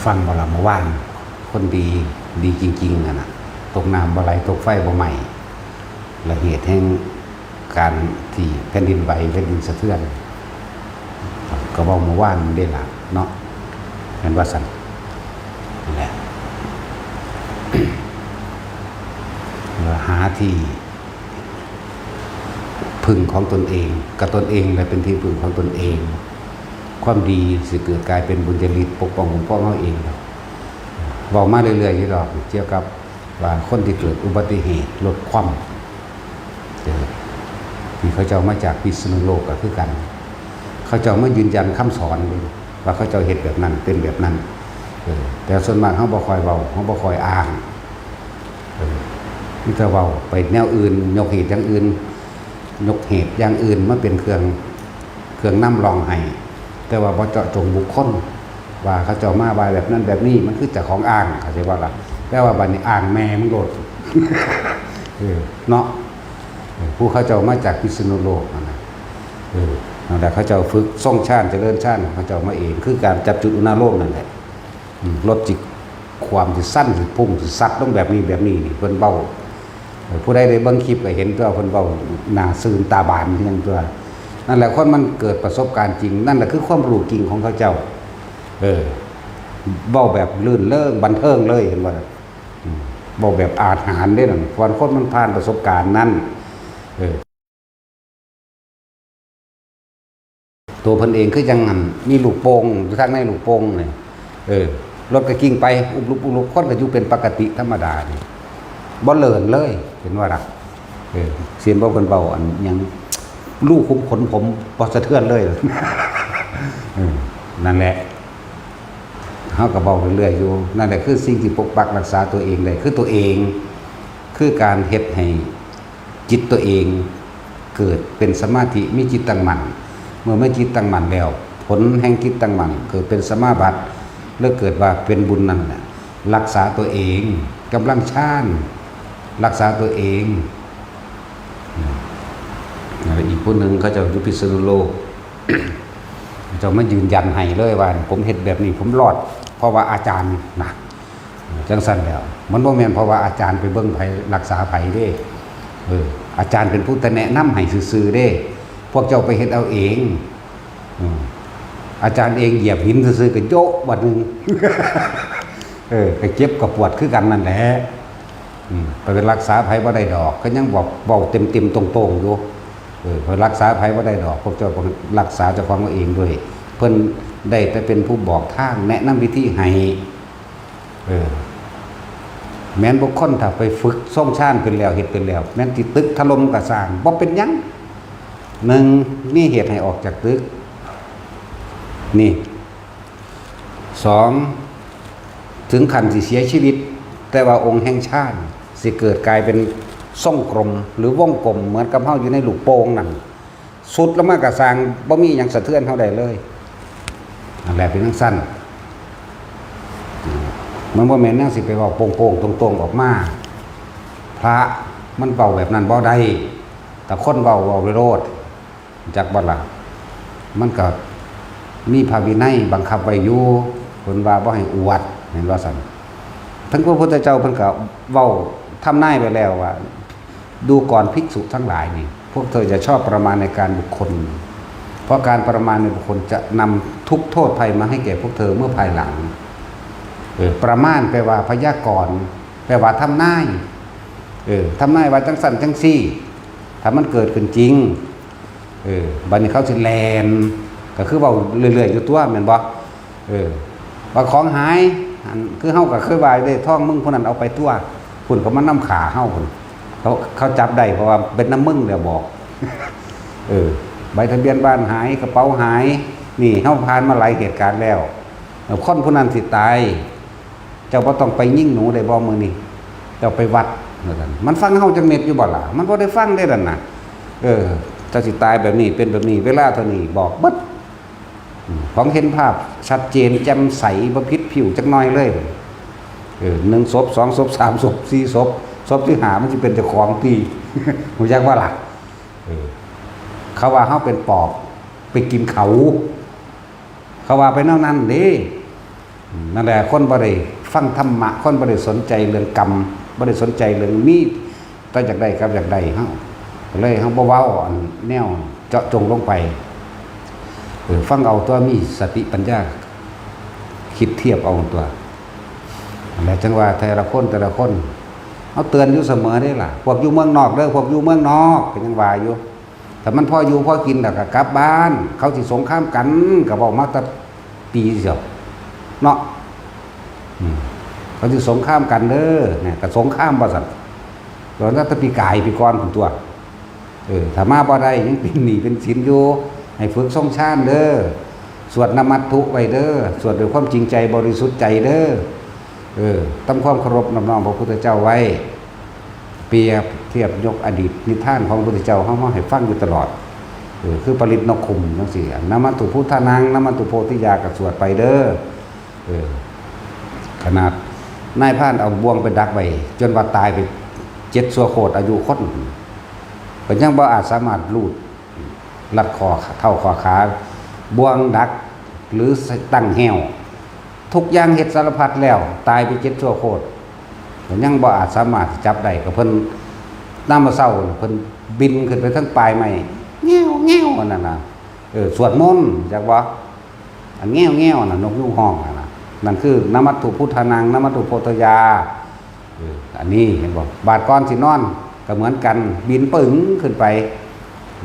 ฟังบ่ล่ะเมื่อวานคนดีดีจริงๆนะตกน้ำบ่ไหลตกไฟบ่ไหม้และเหตุแห่งการที่แผ่นดินไหวแผ่นดินสะเทือนก็บอกเมื่อวานได้ล่ะเนาะเห็นว่าสั่นนั่นแหละ หาที่พึ่งของตนเองกับตนเองและเป็นที่พึ่งของตนเองความดีสิเกิดกลายเป็นบุญญาลิศปกป้องของพ่อเราเองบอกมาเรื่อยๆที่ดอกเกี่ยวกับว่าคนที่เกิดอุบัติเหตุรถคว่ำที่เขาเจ้ามาจากพิษณุโลกก็คือกันเขาเจ้ามายืนยันคำสอนว่าเขาเจ้าเหตุแบบนั้นเป็นแบบนั้นแต่ส่วนมากเขาบ่คอยเบาเขาบ่คอยอ้างนี่จะเบาไปแนวอื่นยกเหตุอย่างอื่นยกเหตุอย่างอื่นมาเป็นเครื่องนำรองให้แต่ว่าบ่เจาะจงบุคคลว่าเขาเจ้ามาบายแบบนั้นแบบนี้มันคือจากของอ้างเขาใช่ว่าล่ะแปลว่าบัดนี้อ้างแม่มึงโลดเนาะผู้เขาเจ้ามาจากพิษณุโลกนะนั่นแหละเขาเจ้าฝึกส่งชาติเจริญชาติเขาเจ้ามาเองคือการจับจุดอุณหภูมินั่นแหละลดจิตความที่สั้นที่พุ่งที่ซัดต้องแบบนี้แบบนี้นี่เพิ่นเบาผู้ใดได้เบิ่งคลิปก็เห็นตัวเพิ่นเบาหน้าซื่นตาบานอย่างตัวนั่นแหละคนมันเกิดประสบการณ์จริงนั่นแหละคือความรู้จริงของเขาเจ้าเบาแบบลื่นเลิ่งบันเทิงเลยเห็นว่าเบาแบบอาถรรพ์ได้นั่นคนมันผ่านประสบการณ์นั้นตัวเพิ่นเองคือยังมีลูกโป่งอยู่ทางในลูกโป่งเลยรถก็กิ้งไปอุบลุกคนก็อยู่เป็นปกติธรรมดานี่บ่เลินเลยเห็นว่าล่ะเสียนบ่เพิ่นเบาอันยังลูกคุ้มขนผมบ่สะเทือนเลยนั่นแหละเฮาก็เบาเรื่อยๆอยู่นั่นแหละคือสิ่งที่ปกปักรักษาตัวเองได้คือตัวเองคือการเฮ็ดให้จิตตัวเองเกิดเป็นสมาธิมีจิตตั้งมั่นเมื่อไม่จิตตั้งมั่นแล้วผลแห่งจิตตั้งมั่นเกิดเป็นสมาบัติแล้วเกิดว่าเป็นบุญนั่นแหละรักษาตัวเองกำลังชาญรักษาตัวเองอีกผู้หนึ่งเขาจะอยู่พิษณุโลกจะไม่ยืนยันให้เลยว่าผมเห็นแบบนี้ผมรอดเพราะว่าอาจารย์นะจังสั้นแล้วมันบ่แม่นเพราะว่าอาจารย์ไปเบิ่งไผรักษาไผเด้อาจารย์เป็นผู้แนะนำให้ซื่อๆเด้พวกเจ้าไปเฮ็ดเอาเองอาจารย์เองเหยียบหินซื่อๆก็โยกบัดนึงก็เจ็บกับปวดคือกันนั่นแหละไปเป็นรักษาไผบ่ได้ดอกก็ยังบอกเว้าเต็มๆตรงๆอยู่เพิ่นรักษาไผบ่ได้ดอกพวกเจ้าก็รักษาเจ้าของเองด้วยเพิ่นได้แต่เป็นผู้บอกทางแนะนำวิธีให้แม้นบุคคลถ้าไปฝึกส่งชาญเป็นแล้วเฮ็ดเป็นแล้วแม้นที่ตึกถล่มก็สร้างบ่เป็นหยังหนึ่งนี่เหตุให้ออกจากตึกนี่สองถึงขั้นสิเสียชีวิตแต่ว่าองค์แห่งชาติสิเกิดกลายเป็นทรงกลมหรือวงกลมเหมือนกับเฮาอยู่ในลูกโป่งนั่นสุดแล้วมากระสร้างบ่มีหยังสะเทือนเฮาได้เลยนั่นแหละเป็นจังซั่นมันบ่แม่นแนวสิไปเว้าโป่งๆตรงๆออกมาพระมันเว้าแบบนั้นบ่ได้แต่คนเว้าโลดจักบ่ล่ะมันก็มีพระวินัยบังคับไว้อยู่เพิ่นว่าบ่ให้อวดเห็นว่าซั่นทั้งพระพุทธเจ้าเพิ่นก็เว้าทำนายไปแล้วว่าดูก่อนภิกษุทั้งหลายนี่พวกเธอจะชอบประมาณในการบุคคลเพราะการประมาณในบุคคลจะนำทุกโทษภัยมาให้แก่พวกเธอเมื่อภายหลังประมาณแปลว่าพยากรณ์แปลว่าทำนายทำนายว่าจังสั่นจังซี่ถ้ามันเกิดขึ้นจริงบัดนี้เขาสิแลนก็คือเว้าเรื่อยๆอยู่ตัวแม่นบ่ว่าของหายคือเฮาก็เคยว่าได้ท่องมึงผู้นั้นเอาไปตัวพุ่นเขามานำขาเฮาพุ่นเขาจับได้เพราะว่าเป็นน้ำมึงแล้วบอกใบทะเบียนบ้านหายกระเป๋าหายนี่เฮาผ่านมาหลายเหตุการณ์แล้วคนผู้นั้นสิตายเจ้าบ่ต้องไปยิงหนูได้บ่มื้อนี้เจ้าไปวัดว่าซั่นมันฟังเฮาจังเม็ดอยู่บ่ล่ะมันบ่ได้ฟังได้นั่นน่ะเจ้าสิตายแบบนี้เป็นแบบนี้เวลาเท่านี้บอกเบิดของเห็นภาพชัดเจนแจ่มใสบ่ผิดผิวจักหน่อยเลย1ศพ2ศพ3ศพ4ศพศพที่5มันสิเป็นเจ้าของที่ฮู้จักว่าล่ะเขาว่าเฮาเป็นปอบไปกินเขาว่าไปนอกนั้นเด้ นั่นแหละคนบ่ได้ฟังธรรมะคนบ่ได้สนใจเรื่องกรรมบ่ได้สนใจเรื่องมีแต่อยากได้ครับอยากได้เฮาก็เลยเฮาบ่เว้าอันแนวเจาะจงลงไปฟังเอาตัวมีสติปัญญาคิดเทียบเอาตัวแล้วจังว่าแต่ละคนเอาเตือนอยู่เสมอได้ล่ะพวกอยู่เมืองนอกเด้อพวกอยู่เมืองนอกก็ยังว่าอยู่แต่มันพออยู่พอกินแล้วก็กลับบ้านเขาสิสงครามกันก็บอกมาแต่ปีเสียวเนาะเขาสิสงครามกันเด้อเนี่ยก็สงครามบ่ซั่นตอนนั้นตะปีกายปีก่อนพุ่นตัวถ้ามาบ่ได้ยังเป็นหนี้เป็นสินอยู่ให้ฝึกทรงชาติเด้อสวดนมัตถุไว้เด้อสวดด้วยความจริงใจบริสุทธิ์ใจเด้อทำความเคารพน้อมน้อมพระพุทธเจ้าไว้เปรียบเทียบยกอดีตนิทานของพระพุทธเจ้าเฮามาให้ฟังอยู่ตลอดคือปริตนกขุมจังซี่นมัตถุพุทธานังนมัตถุโพธิยาก็สวดไปเด้อขนาดนายพรานเอาบ่วงไปดักไว้จนว่าตายไป7ชั่วโคตรอายุคนก็ยังบ่อาจสามารถลูดลัดคอเท่าคอขาบ่วงดักหรือตั้งแหวทุกอย่างเฮ็ดสารพัดแล้วตายไป7ชั่วโคตรก็ยังบ่อาจสามารถจับได้ก็เพิ่นนำมาเช้าเพิ่นบินขึ้นไปทั้งปลายไม้แง่วนั่นน่ะสวดมนต์จักบ่อันแง่วน่ะนกยูงห้องน่ะนั่นคือนมัตถุพุทธานังนมัตถุโพธิยาอันนี้เห็นบ่บาดก่อนสินอนก็เหมือนกันบินปึ้งขึ้นไป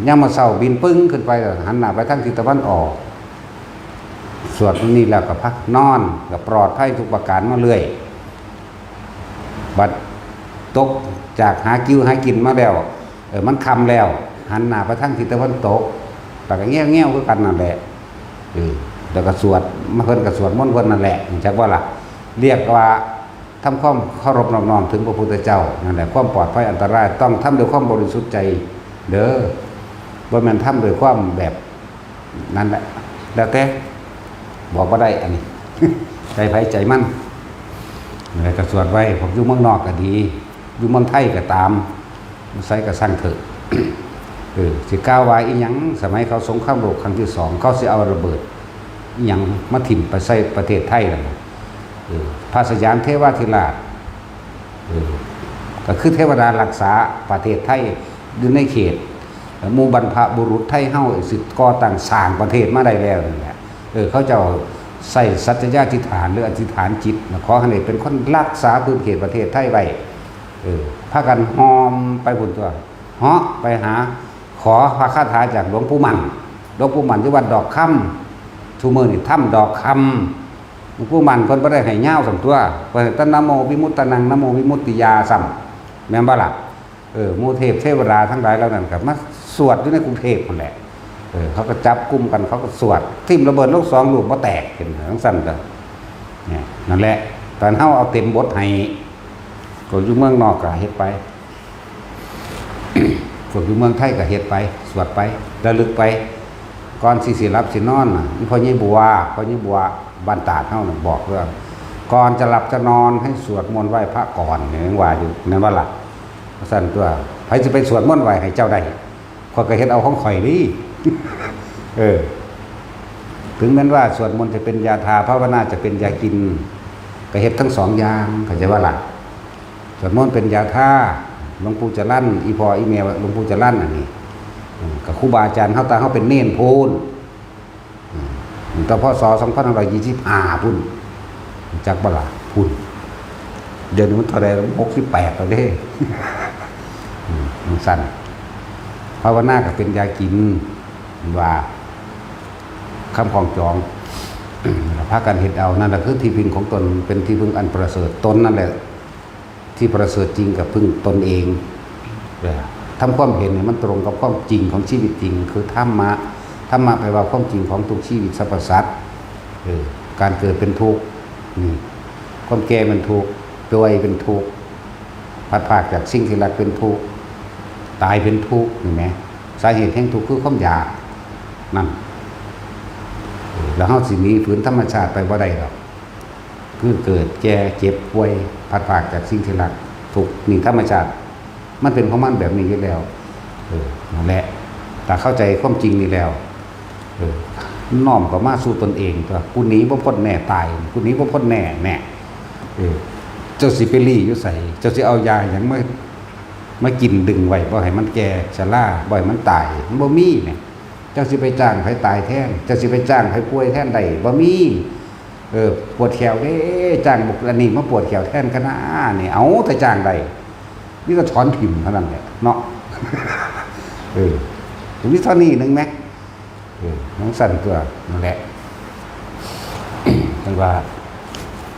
ยามมื้อเช้าบินปึ้งขึ้นไปหันหน้าไปทางทิศตะวันออกสวดนี่แล้วก็พักนอนก็ปลอดภัยทุกประการมาเรื่อยบัดตกจากหากิ้วหากินมาแล้วมันค่ำแล้วหันหน้าไปทางทิศตะวันตกแต่ก็แง่วคือกันนั่นแหละแล้วก็สวดมาเพิ่นก็สวดมนต์เพิ่นนั่นแหละจักว่าล่ะเรียกว่าทำความเคารพน้อมน้อมถึงพระพุทธเจ้านั่นแหละความปลอดภัยอันตรายต้องทำด้วยความบริสุทธิ์ใจเด้อบ่แม่นทำด้วยความแบบนั้นแหละแล้วแต่บอกบ่ได้อันนี้ ใจไผใจมันอะไรก็สวดไว้ผมอยู่เมืองนอกก็ดีอยู่เมืองไทยก็ตามใส่ก็สั่งเถอะสิก้าวไว้อีหยังสมัยเขาสงครามโลกครั้งที่2เขาสิเอาระเบิดอีหยังมาถิ่มไปใส่ประเทศไทยนั่นพระสยามเทวทิราชก็คือเทวดารักษาประเทศไทยอยู่ในเขตหมู่บรรพบุรุษไทยเฮาสิก่อตั้งสร้างประเทศมาได้แล้วนั่นแหละเขาเจ้าใส่สัจญาธิษฐานหรืออธิษฐานจิตขอให้ได้เป็นคนรักษาพื้นเขตประเทศไทยไว้พากันหอมไปพุ่นตัวเหาะไปหาขอพระคาถาจากหลวงปู่มั่นที่วัดดอกคำชูมือนี่ถ้ำดอกคำหลวงปู่มั่นเพิ่นบ่ได้ให้ย่าว2ตัวเพิ่นตั้งนะโมวิมุตตนังนะโมวิมุตติยาซ้ำแม่นบ่ล่ะหมู่เทพเทวดาทั้งหลายเหล่านั้นก็มาสวดอยู่ในกรุงเทพนั่นแหละเขาก็จับกุมกันเขาก็สวดทิ่มระเบิดลูก2ลูกบ่แตกเห็นทั้งสั้นก็เนี่ยนั่นแหละตอนเฮาเอาเต็มบทให้ก็อยู่เมืองนอกก็เฮ็ดไป พวกอยู่เมืองไทยก็เฮ็ดไปสวดไประลึกไปก่อนสิหลับสินอนน่ะพ่อใหญ่บัวบ้านตาดเฮาน่ะบอกว่าก่อนจะหลับจะนอนให้สวดมนต์ไหว้พระก่อนเนี่ยว่าอยู่นั่นว่าล่ะสั่นตัวไผสิไปสวดมนต์ไหว้ให้เจ้าได้ข้อยก็เฮ็ดเอาของข่อยนี่ ถึงแม้ว่าสวดมนต์จะเป็นยาทาภาวนาจะเป็นยากินก็เฮ็ดทั้ง2อย่างเข้าใจว่าล่ะสวดมนต์เป็นยาทาหลวงปู่จรัญอีพ่ออีแม่หลวงปู่จรัญอันนี้กับครูบาอาจารย์เฮาเฮาเป็นเน้นพูนแต่พศ2525พุ่นจักบ่ล่ะพุ่นเดี๋ยวนี้มันเท่าใด68แล้วเด้ มันสั่นภาวนาก็เป็นยากินว่าคำของจอง พากันเฮ็ดเอานั่นแหละคือที่พึ่งของตนเป็นที่พึ่งอันประเสริฐตนนั่นแหละที่ประเสริฐจริงกับพึ่งตนเองทำความเห็นเนี่ยมันตรงกับความจริงของชีวิตจริงคือธรรมะแปลว่าความจริงของทุกชีวิตสรรพสัตว์การเกิดเป็นทุกข์ความแก่เป็นทุกข์ป่วยเป็นทุกข์พัดพรากจากสิ่งที่รักเป็นทุกข์ตายเป็นทุกข์เห็นไหมสาเหตุแห่งทุกข์คือความอยากนั่นแล้วเฮาสิหนีฝืนธรรมชาติไปบ่ได้หรอกคือเกิดแก่เจ็บป่วยพัดพรากจากสิ่งที่รักทุกข์นี่ธรรมชาติมันเป็นของมันแบบนี้อยู่แล้วนั่นแหละแต่เข้าใจความจริงนี่แล้ว น้อมก็มาสู่ตนเองตัวกูหนีบ่พ้นแน่ตายกูหนีบ่พ้นแน่แน่เจ้าสิไปรีอยู่ใส่เจ้าสิเอายาหยังมากินดึงไว้บ่ให้มันแก่ชราบ่ให้มันตายมันบ่มีเนี่ยเจ้าสิไปจ้างไผตายแทนเจ้าสิไปจ้างไผป่วยแทนใดบ่มีปวดแขวเด้จ้างบุกอันนี้มาปวดแขวแทนคณะนี่เอาแต่จ้างใดนี่ก็ถอนถิ่มเท่านั้นแหละเนาะถึงนี้เท่านี้นึงไหมน้องสั่นตัวนั่นแหละท่านว่า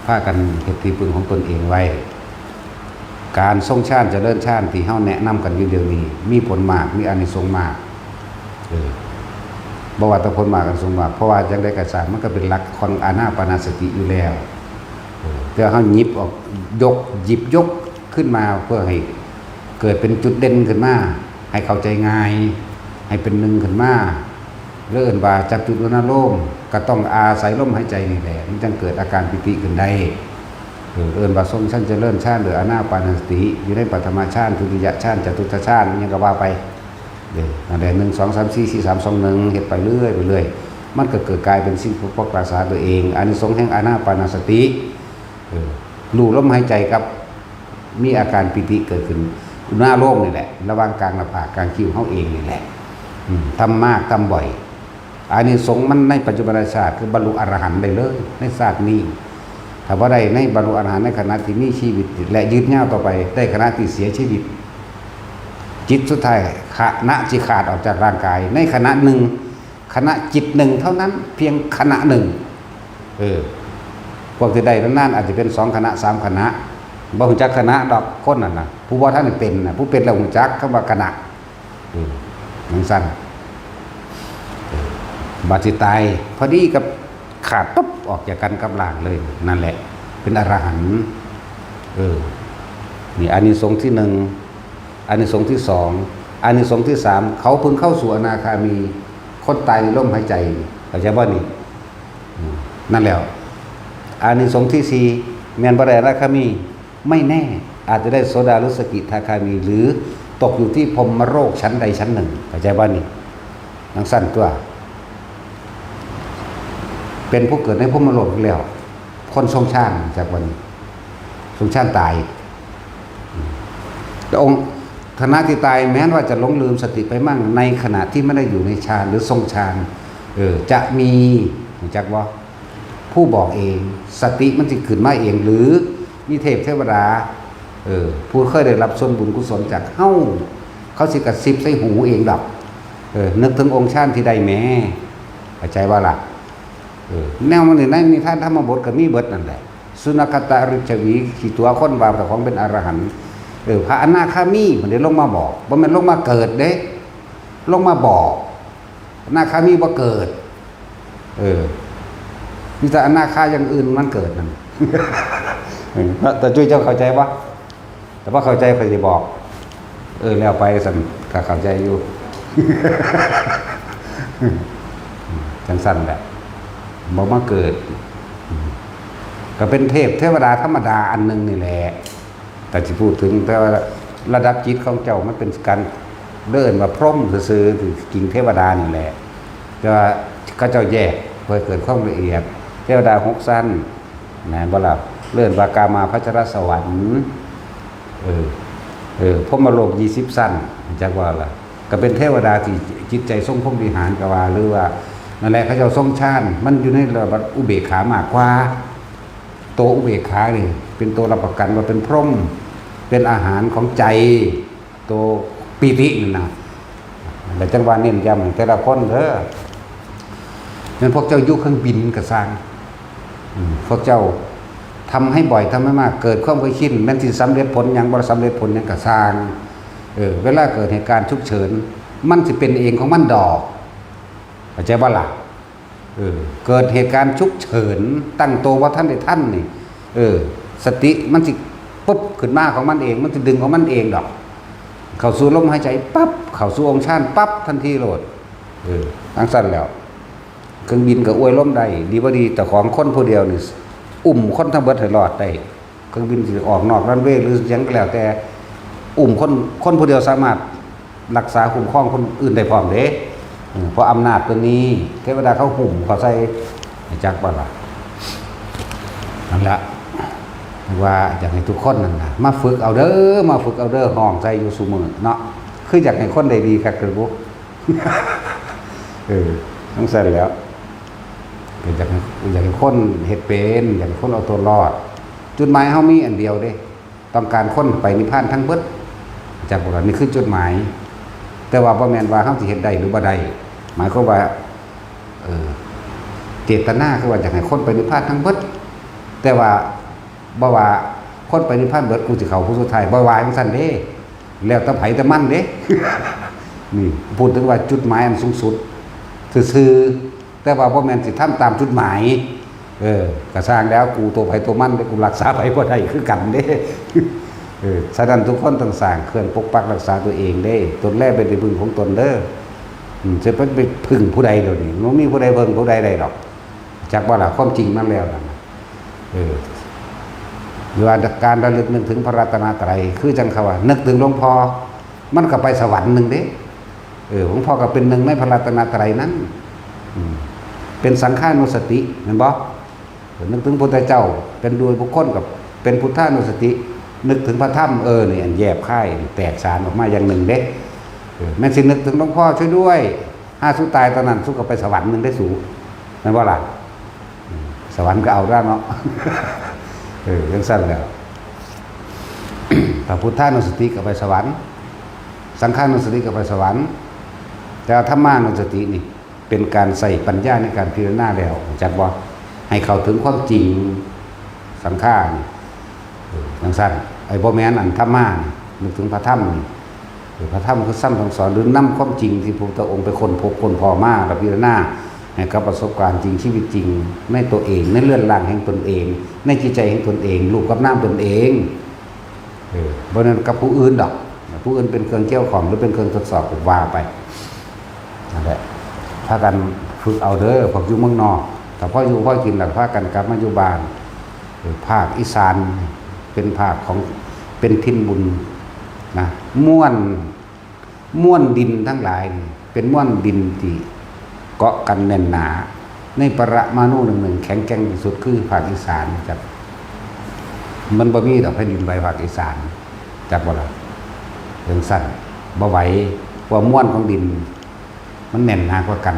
พากันเฮ็ดที่พึ่งของตนเองไว้การทรงชาติจะเดินชาติที่เฮาแนะนำกันอยู่เดี๋ยวนี้มีผลมากมีอานิสงส์มากบ่ว่าแต่ผลมากอานิสงส์มากเพราะว่าจังได้กระสานมันก็เป็นหลักของอานาปานสติอยู่แล้วเพื่อเฮาหยิบออกหยิบยกขึ้นมาเพื่อให้เกิดเป็นจุดเด่นขึ้นมาให้เข้าใจง่ายให้เป็นหนึ่งขึ้นมาเลื่อนว่าจับจุดอุณหภูมิก็ต้องอาศัยลมหายใจนี่แหละมันจึงเกิดอาการปิติขึ้นได้เลื่อนว่าทรงชั้นเจริญชาติหรืออานาปานสติอยู่ในปัทมาชาติทุติยชาติจตุตชาติยังก็ว่าไปนั่นแหละ1 2 3 4 4 3 2 1เฮ็ดไปเรื่อยไปเรื่อยมันก็เกิดกลายเป็นสิ่งพกรักษาตัวเองอานิสงส์แห่งอานาปานสติรู้ลมหายใจกับมีอาการปิติเกิดขึ้นหน้าโล่งนี่แหละระหว่างกลางหน้าผากกลางคิ้วเฮาเองนี่แหละทำมากทำบ่อยอานิสงส์มันในปัจจุบันชาติคือบรรลุอรหันต์ได้เลยในชาตินี้ถ้าว่าได้ในบรรลุอรหันต์ในขณะที่มีชีวิตและยืดยาวต่อไปได้ขณะที่เสียชีวิตจิตสุดท้ายขณะจิขาดออกจากร่างกายในขณะหนึ่งขณะจิตหนึ่งเท่านั้นเพียงขณะหนึ่งพวกที่ได้นานอาจจะเป็น2 คณะ 3 คณะบ่ฮู้จักคณะดอกคนนั่นน่ะผู้ว่าท่านเป็นน่ะผู้เป็นแล้วฮู้จักคำว่าคณะมันสั้นบาดสิตายพอดีกับขาดปุ๊บออกจากกันกับร่างเลยนั่นแหละเป็นอรหันต์นี่อานิสงส์ที่1อานิสงส์ที่2อานิสงส์ที่3เขาเพิ่งเข้าสู่อนาคามีคนตายในลมหายใจเข้าใจบ่นี่นั่นแล้วอานิสงส์ที่4แม่นบ่ได้อนาคามีไม่แน่อาจจะได้โสดาหรือสกิทาคามีหรือตกอยู่ที่พรหมโลกชั้นใดชั้นหนึ่งเข้าใจบ่นี่นังสั้นตัวเป็นผู้เกิดในพรหมโลกแล้วคนทรงชาติจากวันทรงชาติตายแต่องค์คณะที่ตายแม้ว่าจะหลงลืมสติไปมั่งในขณะที่ไม่ได้อยู่ในฌานหรือทรงฌานจะมีจักว่าผู้บอกเองสติมันจะขึ้นมาเองหรือมีเทพเทวดาผู้เคยได้รับส่วนบุญกุศลจากเขาสิกระซิบใส่หูเองดอกนึกถึงองค์ชาติที่ใดแม้เข้าใจว่าล่ะแนวมันในนิทานธรรมบทก็มีเบิดนั่นแหละสุนัขตาริชวีขี่ตัวคนว่าแต่ของเป็นอรหันต์พระอนาคามีมันได้ลงมาบอกบ่แม่นลงมาเกิดเด้ลงมาบอกอนาคามีบ่เกิดมีแต่อนาคาอย่างอื่นมันเกิดนั่นแต่จุ้ยเจ้าเข้าใจปะแต่ว่าเข้าใจใครจะบอกแล้วไปสั่นก็เข้าใจอยู่ จังสั่นแหละบอกมาเกิดก็เป็นเทพเทวดาธรรมดาอันนึงนี่แหละแต่ที่พูดถึงแต่ว่าระดับจิตของเจ้ามันเป็นการเดินมาพร่มซื่อๆถึงกิ่งเทวดานี่แหละจะก็เจ้าแยกเพื่อเกิดความละเอียดเทวดา6 สั้นนะบ่ล่ะเลื่อนวากามาพัชรสวรรค์พรหมโลก20 สั้นจักว่าล่ะก็เป็นเทวดาที่จิตใจทรงพรหมวิหารก็ว่าหรือว่านั่นแหละเขาเจ้าทรงฌานมันอยู่ในระดับอุเบกขามากกว่าตัวอุเบกขานี่เป็นตัวรับประกันว่าเป็นพรหมเป็นอาหารของใจตัวปิตินี่นะแต่จังหวะเน้นย้ำแต่ละคนเด้องั้นพวกเจ้าอยู่เครื่องบินก็สร้างพวกเจ้าทำให้บ่อยทำให้มากเกิดความเคยชินแม้นสิสำเร็จผลยังบ่สำเร็จผลยังก็สร้างเวลาเกิดเหตุการณ์ฉุกเฉินมันสิเป็นเองของมันดอกเข้าใจบ่ล่ะเกิดเหตุการณ์ฉุกเฉินตั้งตัวว่าท่านได้ท่านนี่สติมันสิปุ๊บขึ้นมาของมันเองมันสิดึงของมันเองดอกเข้าสู่ลมหายใจปั๊บเข้าสู่องค์ฌานปั๊บทันทีโลดทั้งสั้นแล้วเครื่องบินก็อวยล้มได้ดีบ่ดีแต่ของคนผู้เดียวนี่คนทั้งเบิดให้รอดได้เครื่องบินสิออกนอกรันเวย์หรือยังก็แล้วแต่คนผู้เดียวสามารถรักษาคุ้มครองคนอื่นได้พร้อมเด้ เพราะอำนาจตัวนี้เทวดาเขาหุ่มเขาใส่จักบ่ล่ะนั่นแหละว่าอยากให้ทุกคนนั่นนะมาฝึกเอาเด้อมาฝึกเอาเด้อห้องใจอยู่ซุมื้อเนาะคืออยากให้คนได้ดีคักคือบ่ ต้องใส่แล้วอยากให้คนเฮ็ดเป็นอยากให้คนเอาตัวรอดจุดหมายเฮามีอันเดียวเด้ต้องการคนไปนิพพานทั้งเบิดจากบ่ล่ะนี่คือจุดหมายแต่ว่าบ่แม่นว่าเฮาสิเฮ็ดได้หรือบ่ได้หมายความว่าเจตนาคือว่าอยากให้คนไปนิพพานทั้งเบิดแต่ว่าบ่ว่าคนไปนิพพานเบิดกูสิเข้าผู้สุดท้ายบ่ว่าจังซั่นเด้แล้วแต่ไผแต่มันเด้ นี่พูดถึงว่าจุดหมายอันสูงสุดซื่อๆแต่ว่าบ่แม่นสิทำตามจุดหมายก็สร้างแล้วกูตัวไผตัวมันกูรักษาไผบ่ได้คือกันเด้ ฉะนั้นทุกคนต้องสร้างเครื่องปกปักรักษาตัวเองเด้ตนแรกเป็นที่พึ่งของตนเด้อจะไปพึ่งผู้ใดเดี๋ยวนี้บ่มีผู้ใดเบิ่งผู้ใดได้หรอกจักว่าล่ะความจริงนั่นแล้วนั่นอยู่ว่าการระลึกนึกถึงพระรัตนตรัยคือจังเขาว่านึกถึงหลวงพ่อมันก็ไปสวรรค์นึงเด้หลวงพ่อก็เป็นหนึ่งในพระรัตนตรัยนั้นเป็นสังฆานุสติแม่นบ่นึกถึงพุทธเจ้าเป็นโดยบุคคลกับเป็นพุทธานุสตินึกถึงพระธรรมนี่อันแยบค่ายแตกสารออกมาอย่างหนึ่งเด้แม่นสินึกถึงหลวงพ่อช่วยด้วยสู้ตายตอนนั้นสู้ก็ไปสวรรค์นึงได้สูงแม่นบ่ล่ะสวรรค์ก็เอาได้เนาะจังซั่นแล้ว พระพุทธานุสติก็ไปสวรรค์สังฆานุสติก็ไปสวรรค์แต่ธรรมานุสตินี่เป็นการใส่ปัญญาในการพิจารณาแล้วจักบ่ให้เข้าถึงความจริงสังฆาจังซั่นไอ้บ่แม่นอันธรรมานึกถึงพระธรรมนี่พระธรรมคือซ้ำสอนหรือนำความจริงที่พระพุทธองค์ไปค้นพบค้นพอมาแล้วพิจารณาให้กับประสบการณ์จริงชีวิตจริงในตัวเองในเลื่อนล่างแห่งตนเองในจิตใจแห่งตนเองรูปกับนามตนเองบ่นั้นกับผู้อื่นดอกผู้อื่นเป็นเครื่องเกี่ยวของหรือเป็นเครื่องทดสอบก็ว่าไปนั่นแหละพากันฝึกเอาเด้อพวกอยู่เมืองนอกแต่พออยู่พอกินแล้วพากันกลับมาอยู่บ้านภาคอีสานเป็นภาคของเป็นทินบุญนะม่วนดินทั้งหลายเป็นม่วนดินที่เกาะกันแน่นหนาในปรมาณูหนึ่งแข็งแกร่งที่สุดคือภาคอีสานจับมันบ่มีดอกแผ่นดินไหวภาคอีสานจับบ่ล่ะเรื่องสั้นบ่ไหวว่าม่วนของดินมันแน่นหนากว่ากัน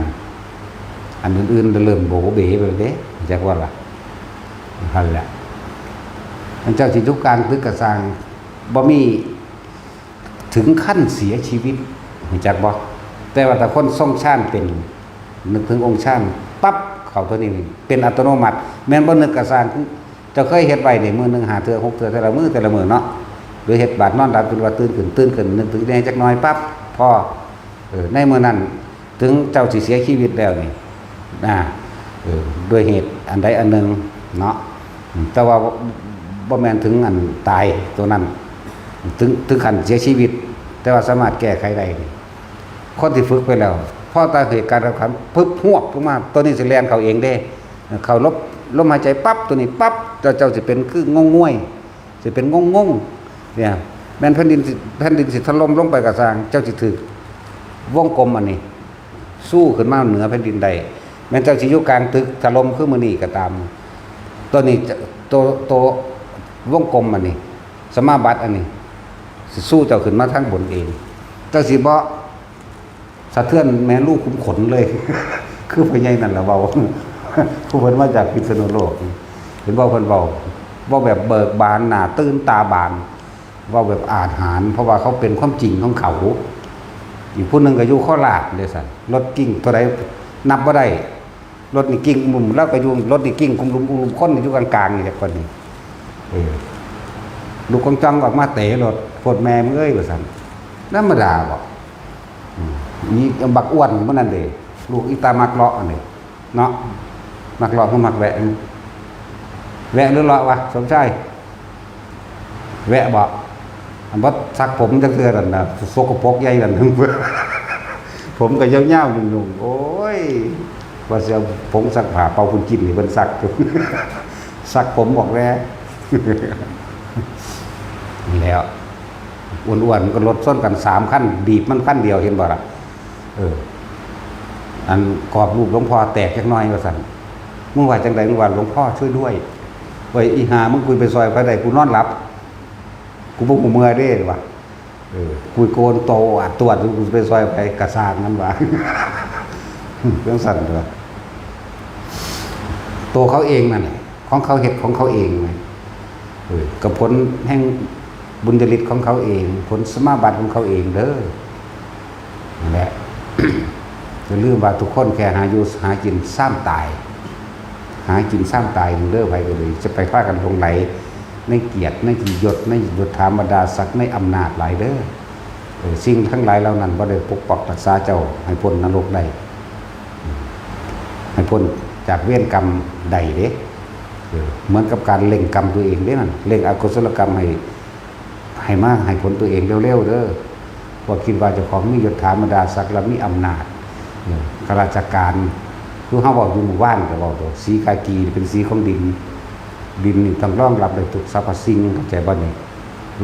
อันอื่นๆเริ่มโบเบ๋ไปเด้จักว่าล่ะนั่นแหละมันเจ้าสิทุกการตึกกระสร้างบ่มีถึงขั้นเสียชีวิตจักบ่แต่ว่าถ้าคนทรงชาติเป็นนึกถึงองค์ชาติปั๊บเขาตัวนี้เป็นอัตโนมัติแม้นบ่นึกกระสร้างจะเคยเฮ็ดไว้นี่มื้อนึง5เทื่อ6เทื่อแต่ละมื้อเนาะหรือเฮ็ดบาดนอนหลับจนว่าตื่นขึ้นนึกถึงแน่จักหน่อยปั๊บพอในมื้อนั้นถึงเจ้าสิเสียชีวิตแล้วนี่ด้วยเหตุอันใดอันหนึ่งเนาะแต่ว่าบ่แม่นถึงอันตายตัวนั้นถึงขั้นเสียชีวิตแต่ว่าสามารถแก้ไขได้คนที่ฝึกไปแล้วพอตาเหตุการณ์ขันปึ๊บหวบขึ้นมาตัวนี้สิแล่นเขาเองได้เขาลมหายใจปั๊บตัวนี้ปั๊บเจ้าสิเป็นคืองงวยสิเป็นงงเนี่ยแม่นแผ่นดินสิถล่มลงไปกระสร้างเจ้าสิถึกวงกลมอันนี้สู้ขึ้นมาเหนือแผ่นดินใดแม้เจ้าสิอยู่กลางตึกถล่มขึ้นมื้อนี้ก็ตามตัวนี้ตัววงกลมอันนี้สมาบัติอันนี้สิสู้เจ้าขึ้นมาทั้งบนเองเจ้าสิบ่สะเทือนแม่ลูกคุ้มขนเลย คือพ่อใหญ่นั่นล่ะเว้า ผู้เพิ่นมาจากพิษณุโลกเห็นบ่เพิ่นเว้าแบบเบิกบานหน้าตื่นตาบานเว้าแบบอาถรรพ์เพราะว่าเขาเป็นความจริงของเขาอีกผู้นึงก็อยู่โคราชเด้ซั่นรถกิ้งเท่าใดนับบ่ได้รถนี่กิ้งมุมแล้วก็อยู่รถนี่กิ้งคุมลุมคนอยู่กลางๆนี่จักคนนี้ลูกกองจังออกมาเตะรถโพดแม่มึงเอ้ยว่าซั่นธรรมดาบ่มีบักอ้วนมื้อนั้นเด้ลูกอีตามักเลาะอันนี้เนาะมักเลาะก็มักแวะหรือเลาะวะสมชายแวะบ่อันบ่ซักผมจักเทื่อนั่นน่ะสกปรกใหญ่นั่น ผมก็ยาวๆยุ่งๆโอ้ยว่าสิเอาผงซักผ้าเป่าฝุ่นจิ้นนี่เพิ่นซัก ซักผมบอกแวะ นี่แล้วอ้วนๆมันก็รถซ้อนกัน3คันบีบมันคันเดียวเห็นบ่ล่ะ อันกรอบรูปหลวงพ่อแตกจักหน่อยว่าซั่นมึงว่าจังไดมึงว่าหลวงพ่อช่วยด้วยเว้ยอีหามึงคุยไปซอยไปได้กูนอนหลับกูบ่กูเมื่อยเด้ว่ะคุยโกนโตอัดตรวจกูไปซอยไปกระซางนั้นว่ะ เรื่องสั่นเด้อตัวเขาเองนั่นแหละของเขาเฮ็ดของเขาเองไงกับผลแห่งบุญจริตของเขาเองผลสมาบัติของเขาเองเด้อนั่นแหละ จะลืมว่าทุกคนแค่หาอยู่หากินซ้ำตายหากินซ้ำตายเด้อไปก็เลยจะไปพากันลงไหลในเกียรติในกิยศในยศถาบรรดาศักดิ์ในอำนาจหลายเด้อสิ่งทั้งหลายเหล่านั้นบ่ได้ปกปักรักษาเจ้าให้พ้นนรกได้ให้พ้นจากเวรกรรมใดเด้เหมือนกับการเล่งกรรมตัวเองเด้นั่นเล่งอกุศลกรรมให้มากให้ผลตัวเองเร็วๆเด้อพอคิดว่าเจ้าของมียศถาบรรดาศักดิ์และมีอำนาจข้าราชการคือเฮาบอกอยู่หมู่บ้านก็บอกตัวสีกากีเป็นสีของดินนี่ต้องรองรับได้ทุกสรรพสิ่งเข้าใจบ่นี่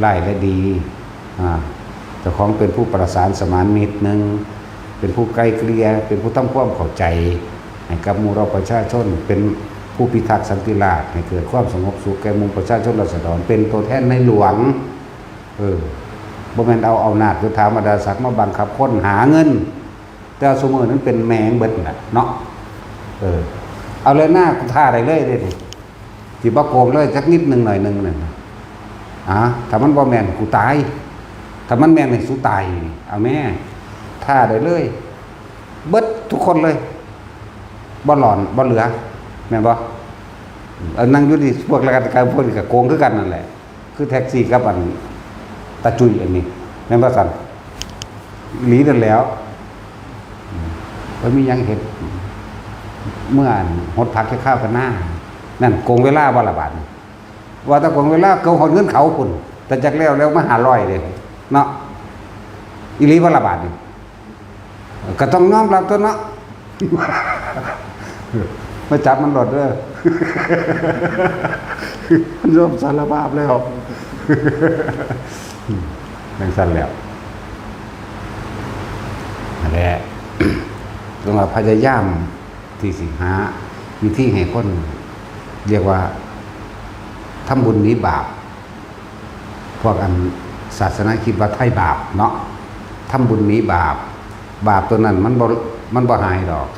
ร้ายและดีเจ้าของเป็นผู้ประสานสมานมิตรนึงเป็นผู้ไกลเกลี่ยเป็นผู้ทำความเข้าใจให้กับหมู่เราประชาชนเป็นผู้พิทักษ์สันติราษฎร์ให้เกิดความสงบสุขแก่หมู่ประชาชนราษฎรเป็นตัวแทนในหลวงบ่แม่นเอาอำนาจยศถาบรรดาศักดิ์มาบังคับคนหาเงินแต่สมมุตินั้นเป็นแมงเบิดน่ะเนาะเอาเลยหน้ากูท่าได้เลยเด้สิบ่โกงเลยจักนิดนึงหน่อยนึงนั่นถ้ามันบ่แม่นกูตายถ้ามันแม่นให้สู้ตายเอาแม่ท่าได้เลยเบิดทุกคนเลยบ่หลอนบ่เหลือแม่นบ่นั่งอยู่ที่พวกราชการพวกนี้ก็โกงคือกันนั่นแหละคือแท็กซี่กับอันตาจุยอันนี้แม่นบ่ซั่นหลีนั่นแล้วมียังเห็นเมื่อหดผักแค่ข้าวกันหน้านั่นโกงเวลาบ่ละบาทว่าถ้าโกงเวลาเขาหดเงินเขาพุ่นแต่จากแล้วมา500เลยเนาะอีหลีบ่ละบาทนี่ก็ต้องน้อมรับตัวเนาะมาจับมันหลดเด้อมันยอมสารภาพแล้วนั่งสั่นแล้วนั่นแหละต้องมาพยายามที่สิหาวิธีให้คนเรียกว่าทำบุญนี้บาปพวกอันศาสนาคิดว่าไทยบาปเนาะทำบุญนี้บาปตัวนั้นมันบ่หายดอก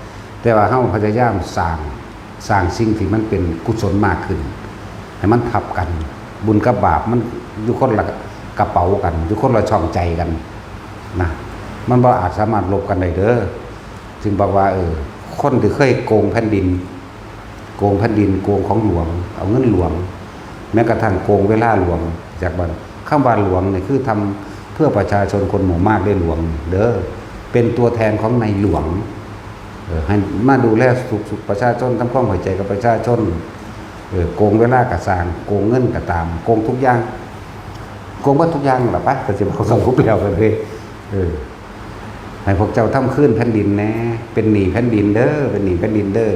แต่ว่าเฮาพยายามสร้างสิ่งที่มันเป็นกุศลมากขึ้นให้มันทับกันบุญกับบาปมันอยู่คนละกระเป๋ากันอยู่คนละช่องใจกันนะมันบ่อาจสามารถลบกันได้เด้อจึงบอกว่าคนที่เคยโกงแผ่นดินโกงของหลวงเอาเงินหลวงแม้กระทั่งโกงเวลาหลวงจากบ้านคำว่าหลวงนี่คือทำเพื่อประชาชนคนหมู่มากได้หลวงเด้อเป็นตัวแทนของในหลวงให้มาดูแลสุขประชาชนทำความเข้าใจกับประชาชนโกงเวลากระสร้างโกงเงินกระตามโกงทุกอย่างโกงหมดทุกอย่างหรอปะก็สิบ่สรุปแล้วกันเลยให้พวกเจ้าทำขึ้นแผ่นดินแน่เป็นหนี้แผ่นดินเด้อเป็นหนี้แผ่นดินเด้อ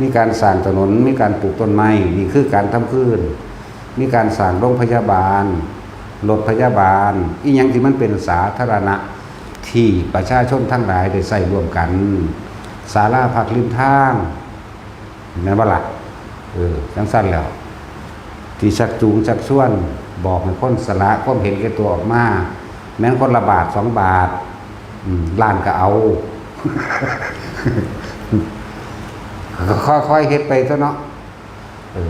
มีการสร้างถนนมีการปลูกต้นไม้นี่คือการทำขึ้นมีการสร้างโรงพยาบาลรถพยาบาลอีหยังที่มันเป็นสาธารณะที่ประชาชนทั้งหลายได้ใช้ร่วมกันศาลาพักริมทางแม่นบ่ล่ะจังซั่นแล้วที่ชักจูงชักชวนบอกให้คนสละความเห็นแก่ตัวออกมาแม้นคนละบาท2 บาทล้านก็เอา ค่อยๆเฮ็ดไปซะเนาะ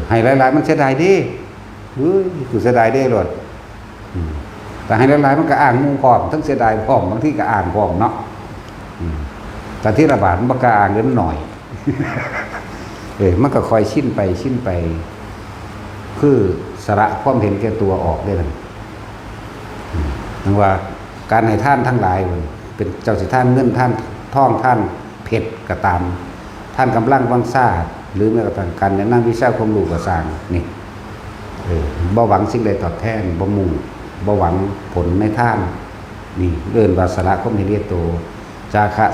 ให้หลายๆมันเสียดายดิกูเสียดายเด้โลดแต่ให้หลายๆมันก็อ้างมุมพร้อมทั้งเสียดายพร้อมบางทีก็อ้างพร้อมเนาะแต่ที่ระบาดมันบ่กล้าอ้างเงินหน่อยมันก็ค่อยชินไปคือสละความเห็นแก่ตัวออกได้นั่นนั่นว่าการให้ท่านทั้งหลายเป็นเจ้าสิท่านเงินท่านทองท่านเพชรก็ตามท่านกำลังวังซ่าหรือแม้กระทั่งการแนะนำวิชาความรู้ก็สร้างนี่บ่หวังสิ่งใดตอบแทนบ่มุ่งบ่หวังผลในท่านนี่เอิ้นว่าสละความเห็นแก่ตัวจาคะ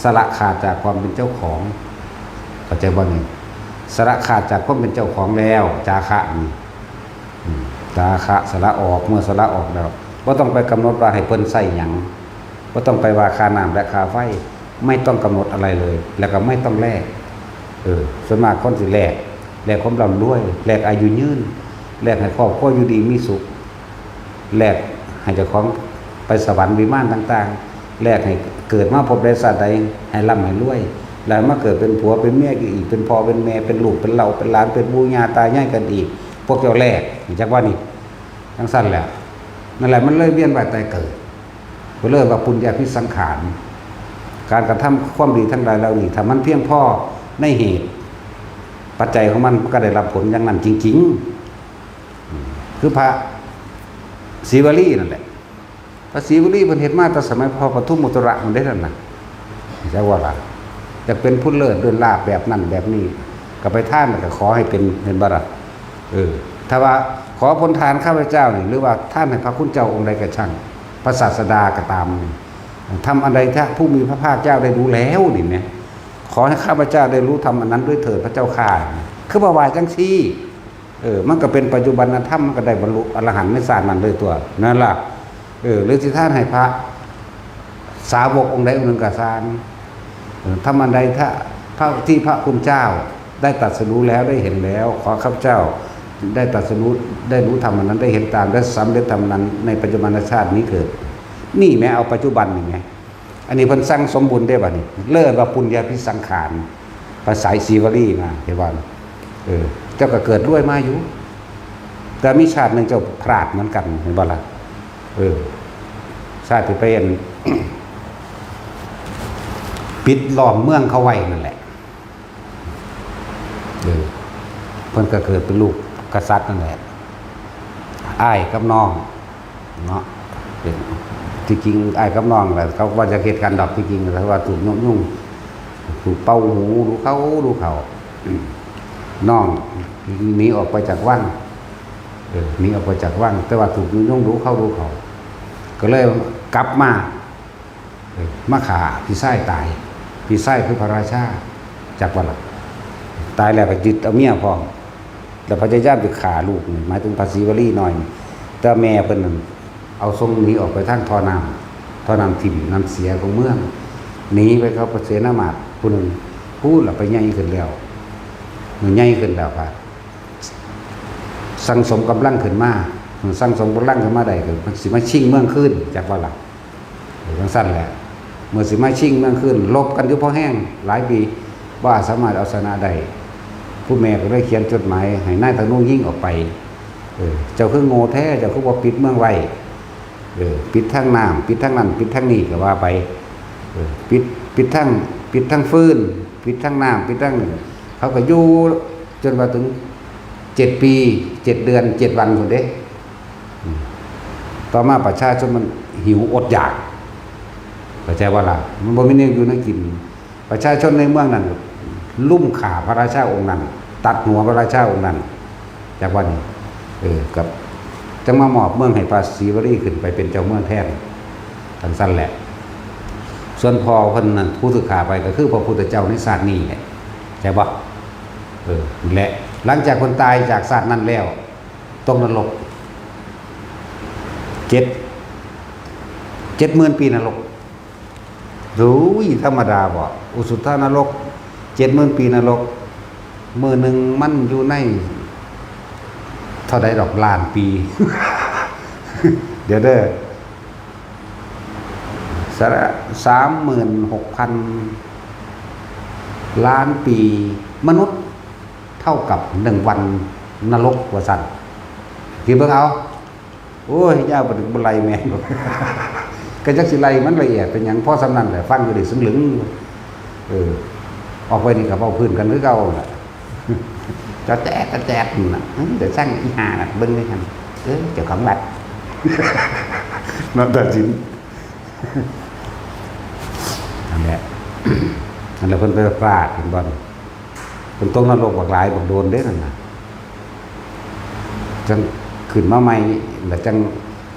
สละขาดจากความเป็นเจ้าของเข้าใจบ่นี่สละขาดจากความเป็นเจ้าของแล้วจาคะนี่จาคะสละออกเมื่อสละออกแล้วบ่ต้องไปกำหนดว่าให้เพิ่นใช้หยังบ่ต้องไปว่าค่าน้ำและค่าไฟ ไม่ต้องกำหนดอะไรเลย แล้วก็ไม่ต้องแลกส่วนมากคนสิแลกความร่ำรวยแลกอายุยืนแลกให้ครอบครัวอยู่ดีมีสุขแลกให้เจ้าของไปสวรรค์วิมานต่างๆแลกให้เกิดมาพบได้ชาติใดให้ร่ำให้รวยแล้วมาเกิดเป็นผัวเป็นเมียอีกเป็นพ่อเป็นแม่เป็นลูกเป็นเหล่าเป็นหลานเป็นปู่ย่าตายายกันอีกพวกเจ้าแลกจักว่านี่ทั้งสั้นแหละนั่นแหละมันเลยเวียนว่ายตายเกิดก็เลยว่าปุญญาภิสังขารการกระทำความดีทั้งหลายเหล่านี้ถ้ามันเพียงพอในเหตุปัจจัยของมันก็ได้รับผลอย่างนั้นจริงๆคือพระศรีวลีนั่นแหละพระศรีวลีเพิ่นเฮ็ดมาตั้งสมัยพอปทุมมุตระมันได้นั่นน่ะจะว่าล่ะจะเป็นผู้เลิศด้วยลาภแบบนั้นแบบนี้ก็ไปท่านก็ขอให้เป็นบ่ล่ะถ้าว่าขอผลทานข้าพเจ้านี่หรือว่าท่านให้พระคุณเจ้าองค์ใดก็ช่างพระศาสดาก็ตามทำอะไรถ้าผู้มีพระภาคเจ้าได้รู้แล้วนี่แหมขอให้ข้าพเจ้าได้รู้ทำอันนั้นด้วยเถิดพระเจ้าข้าคือบ่ว่าจังซี่มันก็เป็นปัจจุบันธรรมมันก็ได้บรรลุอรหันต์ในศาสตร์นั้นเลยตัวนั่นล่ะหรือที่ท่านให้พระสาวกองค์ใดองค์หนึ่งก็สร้างทำอันใดถ้าพระที่พระคุณเจ้าได้ตรัสรู้แล้วได้เห็นแล้วขอข้าพเจ้าได้ตรัสรู้ได้รู้ธรรมอันนั้นได้เห็นตามได้สำเร็จธรรมนั้นในปัจจุบันชาตินี้เกิดนี่แม้เอาปัจจุบันนี่ไงอันนี้เพิ่นสร้างสมบูรณ์ได้บ่นี่เลิศว่าปุญญาภิสังขารภาษาศรีวลีมาเห็นบ่เจ้าก็เกิดด้วยมาอยู่แต่มีชาตินึงเจ้าพลาดเหมือนกันเห็นบ่ล่ะชาติที่เป็น ปิดล้อมเมืองเขาไว้นั่นแหละเพิ่นก็เกิดเป็นลูกกษัตริย์นั่นแหละอ้ายกับน้องเนาะที่จริงอ้ายกับน้องแหละเขาว่าจะเฮ็ดกันดอกที่จริงแต่ว่าถูกยุ่งถูกเป่าหูดูเขาน้องหนีออกไปจากวังหนีออกไปจากวังแต่ว่าถูกยุ่งดูเขาก็เลยกลับมาขาพี่ไส้ตายพี่ไส้คือพระราชาจากวังตายแล้วก็ยึดเอาเมียพร้อมแล้วพระเจ้าย่าไปขาลูกหมายถึงภาษีวลีหน่อยแต่แม่เพิ่นเอาทรงหนีออกไปทางท่อน้ำถิ่มน้ำเสียของเมืองหนีไปเขาเสนามาตผู้หนึ่งพูดแล้วไปใหญ่ขึ้นแล้วใหญ่ขึ้นแล้วครับสั่งสมกำลังขึ้นมาสั่งสมกำลังขึ้นมาได้ก็มันสิมาชิงเมืองขึ้นจากว่าหลักทั้งสั้นแหละเมื่อสิมาชิงเมืองขึ้นลบกันอยู่พอแห้งหลายปีว่าสามารถเอาชนะได้ผู้แม่ก็ได้เขียนจดหมายให้นายธนูยิ่งออกไปเจ้าคือโง่แท้เจ้าคือบ่ปิดเมืองไว้ปิดทั้งน้ำปิดทั้งนั้นปิดทั้งนี้ก็ว่าไปปิดทั้งฟืนปิดทั้งน้ำปิดทั้งเขาก็อยู่จนว่าถึง7 ปี7 เดือน7 วันคนเด้ต่อมาประชาชนมันหิวอดอยากเข้าใจว่าล่ะมันบ่มีแนวอยู่แนวกินประชาชนในเมืองนั้นลุ่มข่าพระราชาองค์นั้นตัดหัวพระราชาองค์นั้นจากวันนี้กับจังมามอบเมืองให้พระศรีวลีขึ้นไปเป็นเจ้าเมืองแทนทั้งสั้นแหละส่วนพอเพิ่นนั้นผู้สึกขาไปก็คือพระพุทธเจ้าในศาสตร์นี้แหละใช่ปะนี่แหละหลังจากคนตายจากศาสตร์นั้นแล้วต้องนรก70,000 ปีนรกรู้ธรรมดาบ่อุสุทธานรก70,000 ปีนรกมื้อนึงมันอยู่ในเท่าใดดอกล้านปี เดี๋ยวเด้อ36,000 ล้านปีมนุษย์เท่ากับ1 วันนรกว่าสั่นคิดเบิ่งเอาโอ้ยยาวบ่ถึงบ่ไหลแม่น ก็จักสิไหลมันละเอียดเป็นหยังพอสำนั้นแหละฟังอยู่ได้สึงหลึงออกไปนี่ก็เว้าพื้นกันคือเก่าน่ะจะแจ๊ดน่ะเดี๋ยวสร้างอีห่าน่ะเบิ่งได้คั่นเจ้าของบัตรนั่นตัดสินนั่นแหละนั่นแหละเพิ่นไปฟาดเห็นบ่เพิ่นตกนรกบักหลายบักโดนเด้นั่นน่ะจังขึ้นมาใหม่แล้วจัง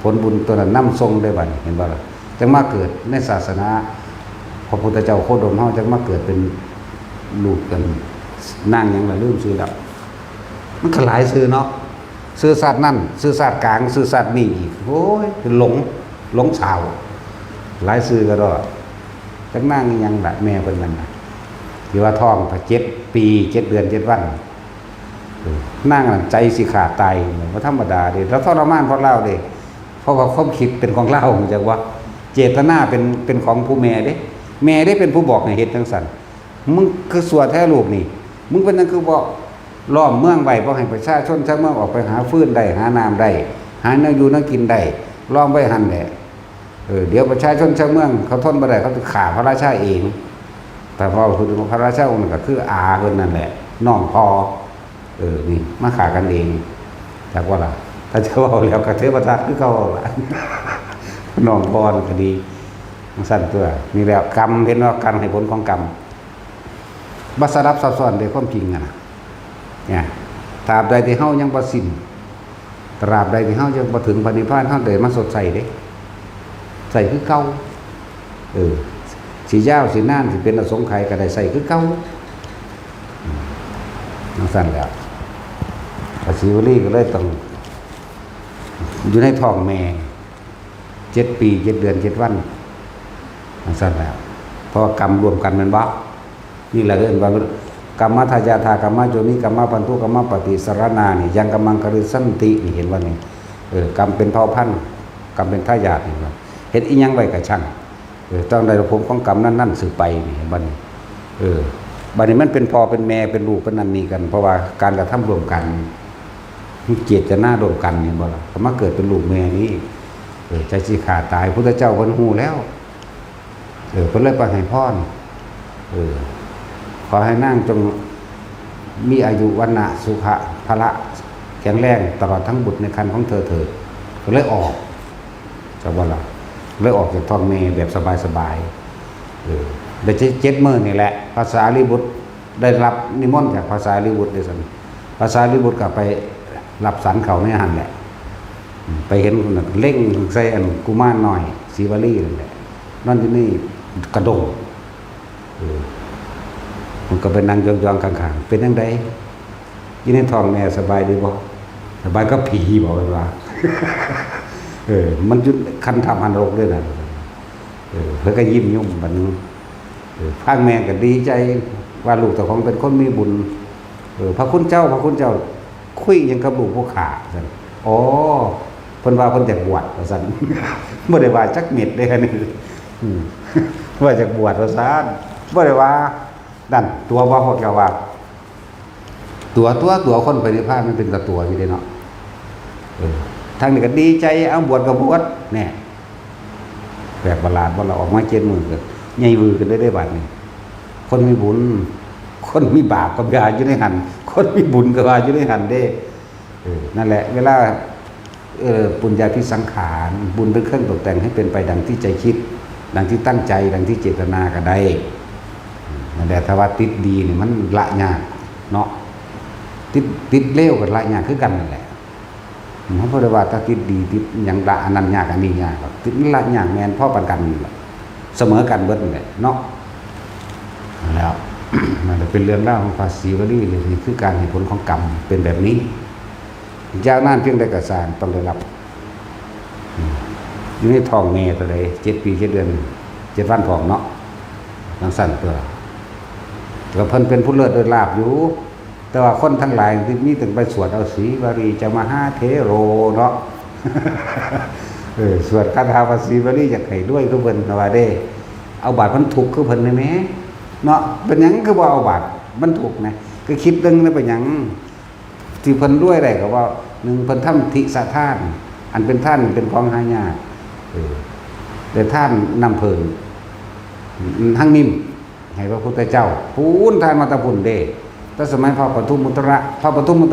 ผลบุญตัวนั้นนำทรงได้บัดเห็นบ่ล่ะจังมาเกิดในศาสนาพระพุทธเจ้าโคดมเฮาจังมาเกิดเป็นลูกกันนั่งหยังล่ะลืมชื่อแล้วมันก็หลายชื่อเนาะชื่อศาสตร์นั่นชื่อศาสตร์กลางชื่อศาสตร์นี่อีกโอ้ยหลงชาวหลายชื่อก็ดอก จักนางอีหยังล่ะแม่เพิ่นนั่นน่ะที่ว่าท้องถ้า7 ปี 7 เดือน 7 วันนั่งนั่นใจสิขาดตายบ่ธรรมดาเด้แล้วทรมานเพราะเราเด้เพราะว่าความคิดเป็นของเราจังว่าเจตนาเป็นของผู้แม่เด้แม่ได้เป็นผู้บอกให้เฮ็ดจังซั่นมึงคือสัวแท้ลูกนี่มึงเป็นนั่นคือบ่ล้อมเมืองไว้บ่ให้ประชาชนชาวเมืองออกไปหาฟืนได้หาน้ำได้หาเนื้ออยู่เนื้อกินได้ล้อมไว้หั่นแหละเดี๋ยวประชาชนชาวเมืองเขาทนบ่ได้เขาจะฆ่าพระราชาเองแต่พอคือพระราชาองค์นั้นก็คืออาเพิ่นนั่นแหละน้องพ่อนี่มาฆ่ากันเองจากว่าล่ะถ้าจะเว้าแล้วก็เทวทัตคือเขาล่ะน้องพ่อก็ดีสั่นตัวนี่แล้วกรรมเห็นว่าการให้ผลของกรรมบ่สลับซับซ้อนด้วยความจริงอ่ะนะเนี่ยตราบใดที่เฮายังบ่สิ้นตราบใดที่เฮายังบ่ถึงพระนิพพานเฮาได้มาสดใสเด้ใส่คือเก่าสิยาวสินานสิเป็นอสงไขยก็ได้ใส่คือเก่าสั่นแล้วพระศิวลีก็เลยต้องอยู่ในท้องแม่7 ปี 7 เดือน 7 วันสั่นแล้วเพราะกรรมรวมกันมันบ่นี่แหละเรื่องว่ากรรมทายาทากรรมโยนิกรรมพันธุกรรมปฏิสรณานี่ยังกำลังกฤสันตินี่เห็นว่านี่กรรมเป็นเผ่าพันธุ์กรรมเป็นทายาทนี่ว่าเฮ็ดอีหยังไว้ก็ช่างต้องได้ผลของกรรมนั้นๆสืบไปนี่เห็นบ่นี่บัดนี้มันเป็นพ่อเป็นแม่เป็นลูกเป็นนั่นนี่กันเพราะว่าการกระทำรวมกันเจตนาร่วมกันนี่บ่ล่ะก็มาเกิดเป็นลูกแม่นี้ใจสิขาดตายพุทธเจ้าเพิ่นฮู้แล้วเพิ่นเลยประให้พรขอให้นางจงมีอายุวันนะสุขะพละแข็งแรงตลอดทั้งบุตรในครรภ์ของเธอเถิดก็เลยออกจากว่าล่ะเลยออกจากท้องแม่แบบสบายๆได้7 มื้อนี่แหละภาษาลิบุตรได้รับนิมนต์จากภาษาลิบุตรได้ซั่นภาษาลิบุตรก็ไปรับสันเขาในหันแหละไปเห็นคนนั้นเล่งใส่อันกุมารน้อยสีวลีนั่นแหละนั่นที่นี่กระดงมันก็ไปนั่งยองๆข้างๆเป็นจังได๋อยู่ในท้องแม่สบายดีบ่สบายก็ผีบอกว่า มันจุดคันทำหันโรคด้วยน่ะเพิ่นก็ยิ้มยุ่มบัดนี้พางแม่ก็ดีใจว่าลูกเจ้าของเป็นคนมีบุญพระคุณเจ้าคุยหยังกับลูกผู้ขาซั่นอ๋อเพิ่นว่าเพิ่นอยากบวชว่าซั่นบ่ได้ว่าจักเม็ดเด้อันนี้ว่าอยากบวชว่าซั่นบ่ได้ว่านั่นตัวบ่ฮอดก็ว่าตัวคนไปนิพพานมันเป็นตัวอยู่เด้เนาะทางนี้ก็ดีใจเอาบวชก็บวชแน่แบบประหลาดบ่เราออกมา7 มื้อก็ใหญ่วือกันได้บัดนี้คนมีบุญคนมีบาปก็ว่าอยู่ในหันคนมีบุญก็ว่าอยู่ในหันเด้นั่นแหละเวลาปุญญาภิสังขารบุญเป็นเครื่องตกแต่งให้เป็นไปดังที่ใจคิดดังที่ตั้งใจดังที่เจตนาก็ได้นั่นแหละถ้าว่าติดดีนี่มันละยากเนาะติดเลวกับละยากคือกันนั่นแหละเพราะว่าถ้าติดดีติดหยังละอันนั้นยากอันนี้ยากติดละยากแม่นพอปานกันเสมอกันเบิดนั่นแหละเนาะแล้วมันเป็นเรื่องเล่าของภาษีวลีเลยคือการให้ผลของกรรมเป็นแบบนี้ยาวนานเพียงใดก็สร้างต้องได้รับอยู่ในท้องแม่ตัวใด7 ปี 7 เดือน 7 วันท้องเนาะจังสั่นตัวก็เพิ่นเป็นผู้เลิศโดยลาภอยู่แต่ว่าคนทั้งหลายที่มีถึงไปสวดเอาสีวรีจะมาหาเทโรเนาะสวดคาถาภาษีวลีอยากให้ด้วยคือเพิ่นว่าเด้เอาบาดมันทุกข์คือเพิ่นได้แหมเนาะเป็นหยังคือบ่เอาบาดมันทุกข์นะก็คิดเรื่องนั้นเป็นหยังที่เพิ่นรวยได้ก็ว่า1เพิ่นทำทิสทานอันเป็นท่านเป็นของหายากแต่ท่านนำเพิ่นทั้งนิ่มให้พระพุทธเจ้าพูนทานมาตะพุ่นเด้แต่สมัยพระปทุมมุต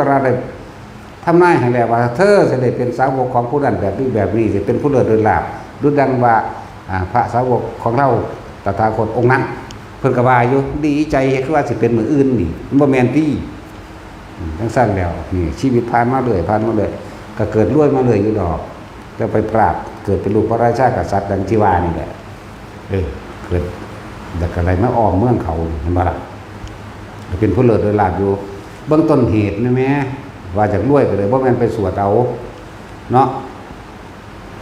ระได้ทำนายให้แล้วว่าเธอจะได้เป็นสาวกของผู้นั้นแบบนี้สิเป็นผู้เลิศโดยลาภดุจดังว่าพระสาวกของเราตถาคตองค์นั้นเพิ่นก็ว่าอยู่ดีใจคือว่าสิเป็นมื้ออื่นนี่มันบ่แม่นที่จังซั่นแล้วนี่ชีวิตผ่านมาเรื่อยก็เกิดรวยมาเลยอยู่ดอกแล้วไปปราบเกิดเป็นลูกพระราชากษัตริย์ดังที่ว่านี่แหละเกิดแต่อะไรมาอ้อมเมืองเขาเห็นบ่ล่ะเป็นผู้เลิศโดยลาภอยู่เบื้องต้นเหตุนะแม่ว่าจากรวยก็เลยบ่แม่นไปสวดเอาเนาะ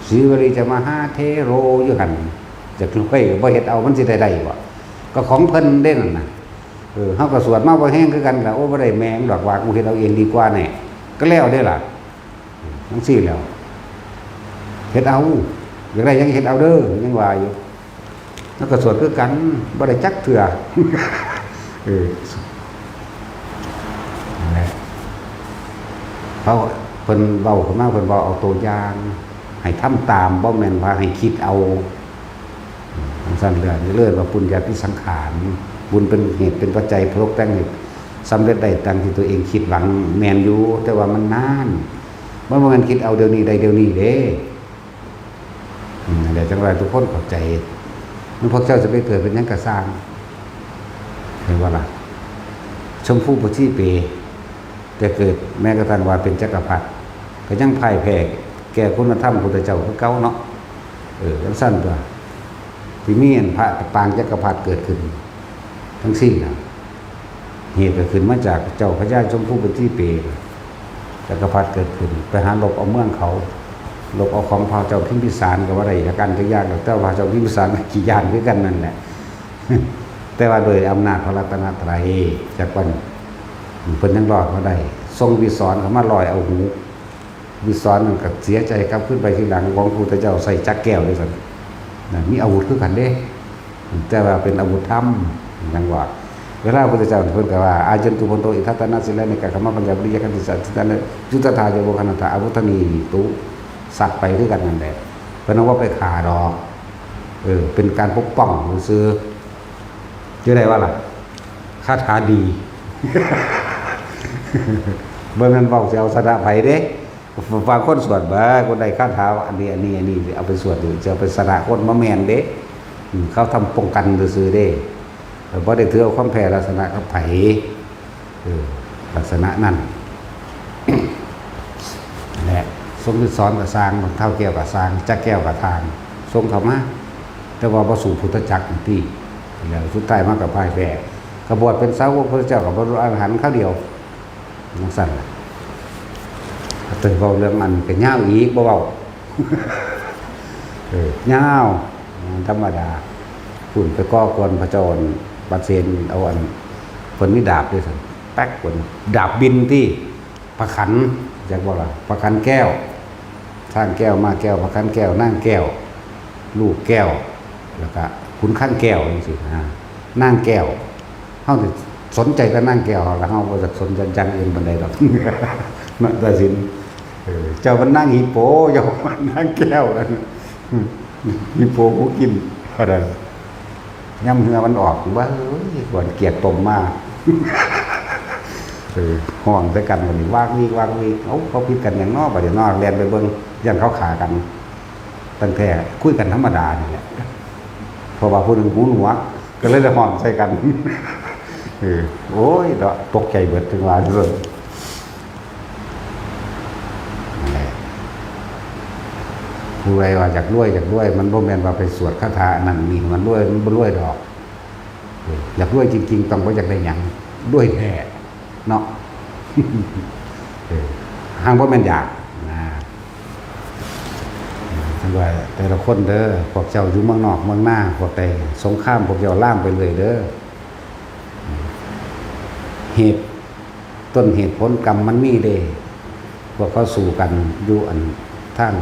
ศรีวลีจะมาหาเทโรอยู่หั่น จะรวยบ่เฮ็ดเอามันสิได้บ่ก็ของเพิ่นเด้นั่นน่ะเฮาก็สวดมาบ่แห้งคือกันล่ะโอ้บ่ได้แมงดอกว่ากูเฮ็ดเอาเองดีกว่าแน่ก็แล้วได้ล่ะจังซี่แล้วเฮ็ดเอาอยากได้ยังเฮ็ดเอาเด้อยังว่าอยู่แล้วก็สวดคือกันบ่ได้จักเทื่อนั่นแหละเขาเพิ่นเว้าขึ้นมาเพิ่นบ่เอาตัวอย่างให้ทำตามบ่แม่นว่าให้คิดเอาทั้งสั้นเรื่อยว่าปุญญาภิสังขารบุญเป็นเหตุเป็นปัจจัยพลกแต่งให้สำเร็จได้ตามที่ตัวเองคิดหวังแม่นอยู่แต่ว่ามันนานบ่แม่นคิดเอาเดี๋ยวนี้ได้เดี๋ยวนี้เด้เดี๋ยวจังไรทุกคนเข้าใจมันพวกเจ้าจะไปเกิดเป็นหยังกระสร้างเห็นว่าล่ะชมพู่ปชีเปแต่เกิดแม้กระทั่งว่าเป็นจักรพรรดิก็ยังพ่ายแพ้แก่คุณธรรมพุทธเจ้าคือเก่าเนาะจังสั้นตัวที่มีพระปางจักรพรรดิเกิดขึ้นทั้งสิ้นนะเหตุเกิดขึ้นมาจากเจ้าพระยาชมพู่ปชีเปจักรพรรดิเกิดขึ้นไปหาลบเอาเมืองเขาลบเอาของพระเจ้าพิมพิสารกับว่าอะไรกันทุกอย่างแต่ว่าเจ้าพิมพิสารกี่ยานด้วยกันนั่นแหละแต่ว่าโดยอำนาจพระรัตนตรัยจากวันเพิ่นยังรอดมาได้ทรงวิสรเขามาลอยเอาหูวิสรนั่นก็เสียใจครับขึ้นไปทีหลังของพระพุทธเจ้าใส่จักแก้วด้วยสันมีอาวุธคือกันเด้แต่ว่าเป็นอาวุธธรรมยังว่าเวลาพระพุทธเจ้าเพิ่นก็ว่าอาจันตุพนโตอิทัตตนาสิเลในการคำว่าปัญญาปริยกันติสัตติตันยุตถาโยโภคณตาอาวุธนีตุสักไปด้วยกันนั่นแหละเพราะนั้นว่าไปขาดอกเป็นการปกป้องซื้อจะได้ว่าล่ะคาถาดีเบิ่งกันเว้าสิเอาสระไปเด้ฟังคนสวดบ่คนใดคาถาอันนี้เอาไปสวดอยู่จะเอาไปสระคนมาแม่นเด้เขาทำป้องกันซื่อๆเด้บ่ได้ถือเอาความแพ้ลักษณะกับไผลักษณะนั้นแหละทรงสอนกับสร้างเท่าแก้วกับสร้างจักแก้วกับทางทรงธรรมะแต่ว่าบ่สู่พุทธจักรที่แล้วสุดท้ายมากับพ่ายแพ้กบฏเป็นสาวกพระเจ้ากับบรรลุอรหันต์ข้าวเดียวนั่นสั่นล่ะตื่นเบาเรื่องมันก็ย่าวอีกเบาย่าวธรรมดาฝุ่นไปก่อกวนพระเจ้าบัดเซนเอาอันคนนี้ดาบด้วยสั่นแป๊กคนดาบบินที่พระขันจากบ่ล่ะพระขันแก้วสร้างแก้วมาแก้วพระขันแก้วนั่งแก้วลูกแก้วแล้วก็ขุนข้างแก้วนี่สินั่งแก้วเขาสนใจก็นั่งแก้วแล้วเขาก็จะสนใจจังเองบันไดหรอกนั่นแต่สินเจ้ามันนั่งฮิปโปเจ้ามันนั่งแก้วแล้วฮิปโปกูกินอะไรย่ำเหือมันออกว่าก่อนเกียดตมมากห่วงด้วยกันวันนี้ว่างวีเขาพิดกันอย่างนอกไปเดี๋ยวนอกเรียนไปเบิ้งยันเขาขากันตั้งแต่คุยกันธรรมดานี่แหละพอว่าพูดถึงหูหนวกก็เลยจะห่อนใส่กันโอ้ยตกใจเบิดถึงว่าเลยผู้ใดว่าอยากรวยมันบ่แม่นว่าไปสวดคาถานั่นนี่มันรวยมันบ่รวยดอกอยากรวยจริงๆต้องบ่อยากได้หยังรวยแท้เนาะห้างบ่แม่นอยากนะทั้งว่าแต่ละคนเด้อพวกเจ้าอยู่เมืองนอกเมืองหน้าพวกแต่สงครามพวกเจ้าล่ามไปเลยเด้อเหตุต้นเหตุผลกรรมมันมีเด้พวกเขาสู่กันอยู่อันทาง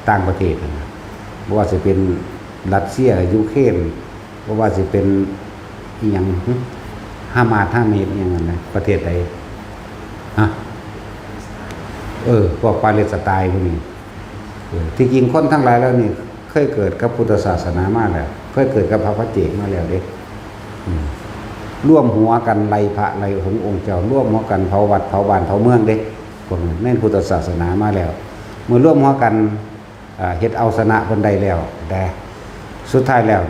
ต่างประเทศนะบ่ว่าจะเป็นรัสเซียยูเครนบ่ว่าจะเป็นอีหยังฮามาสฮาเมดอย่างนั้นนะประเทศใดพวกปาเลสไตน์พวกนี้ที่จริงคนทั้งหลายแล้วนี่เคยเกิดกับพุทธศาสนามาแล้วเคยเกิดกับพระพัจเจกมาแล้วเด้ร่วมหัวกันไล่พระไล่หงองค์เจ้าร่วมหัวกันเผาวัดเผาบ้านเผาเมืองเด้พวกนี้ในพุทธศาสนามาแล้วเมื่อร่วมหัวกันเฮ็ดเอาชนะคนใดแล้วแต่สุดท้ายแล้ว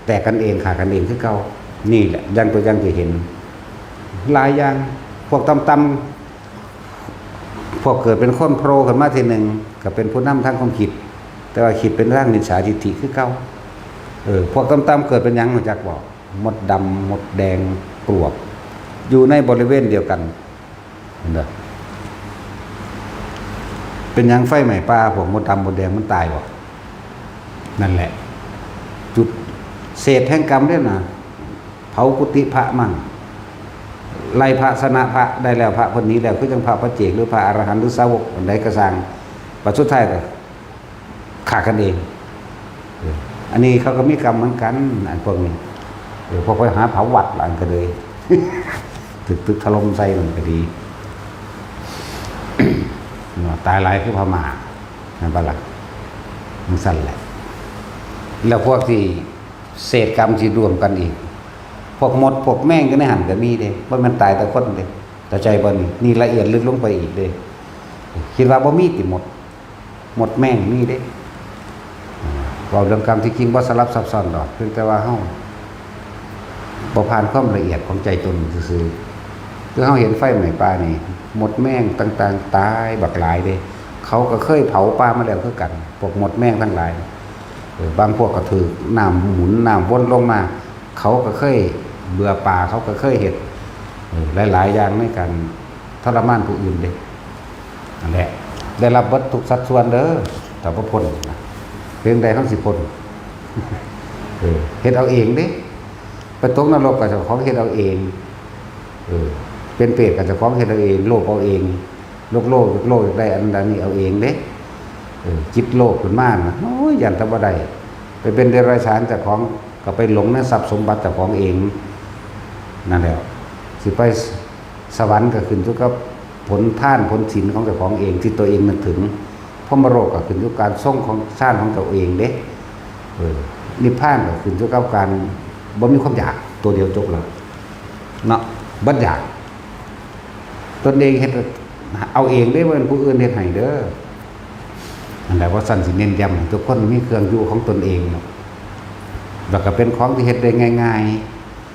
แต่กันเองขากันเองคือเก่านี่แหละอย่างตัวอย่างที่เห็นหลายอย่างพวกต่ำพวกเกิดเป็นคนโปรขึ้นมาทีหนึ่งก็เป็นผู้นำทางความคิดแต่ว่าคิดเป็นร่างมิจฉาทิฏฐิคือเก่าพวกต่ำๆเกิดเป็นหยังมาจากบอกมดดำมดแดงปลวกอยู่ในบริเวณเดียวกันเห็นไหมเป็นหยังไฟไหม้ป่าพวกมดดำมดแดงมันตายบ่นั่นแหละ จุดเศษแห่งกรรมเนี่ยนะเผากุฏิพระมั่งไล่พระสนะพระได้แล้วพระคนนี้แล้วคือจังพระพระเจกหรือพระอรหันต์หรือสาวกอันใดกระสังปัจจุบันก็ขาดกันเองอันนี้เขาก็มีกรรมเหมือนกันอันพวกนี้พอไปหาเผาวัดหลังก็เลยตึกถล่มใส่มันก็ดี ตายหลายคือพม่านั่นปะล่ะมันสั่นแหละแล้วพวกที่เศษกรรมที่รวมกันอีกพวกมดพวกแม่งก็ในหันก็มีเด้ว่ามันตายแต่คนเด้แต่ใจบ่นี่ละเอียดลึกลงไปอีกเด้คิดว่าบ่มีติหมดแม่งมีเด้เราเรื่องกรรมที่จริงบ่สลับซับซ้อนดอกเพียงแต่ว่าเฮาบ่ผ่านความละเอียดของใจตนซื่อๆคือเฮาเห็นไฟไหม้ป่านี่หมดแม่งต่างๆตายบักหลายเด้เขาก็เคยเผาป่ามาแล้วคือกันพวกหมดแม่งทั้งหลายบางพวกก็ถือน้ำหมุนน้ำวนลงมาเขาก็เคยเบื่อป่าเขาก็เคยเห็นหลายๆอย่างในการทรมานผู้อื่นเด้นั่นแหละได้รับวัตถุสัดส่วนเด้อแต่บ่พ้นเพียงใดเขาสิพ้นเฮ็ดเอาเองเด้ไปตกนรกก็เจ้าของเฮ็ดเอาเองเป็นเปรตก็เจ้าของเฮ็ดเอาเองโลภเอาเองโลกได้อันนั้นนี่เอาเองเด้จิตโลภขึ้นมาโอ้ยยันตะบ่ได้ไปเป็นเดรัจฉานเจ้าของก็ไปหลงในทรัพย์สมบัติเจ้าของเองนั่นแหละสิไปสวรรค์ก็ขึ้นอยู่กับผลทานผลศีลของเจ้าของเองที่ตัวเองนึกถึงพรหมโลกก็ขึ้นอยู่กับการทรงของชาติของตัวเองเด้นิพพานก็ขึ้นอยู่กับการบ่มีความอยากตัวเดียวจบแล้วเนาะบ่อยากตนเองเฮ็ดเอาเองได้บ่เป็นผู้อื่นเฮ็ดให้เด้อนั่นแหละว่าสั่นสิเน้นย้ำทุกคนมีเครื่องอยู่ของตนเองแล้วก็เป็นของที่เฮ็ดได้ง่าย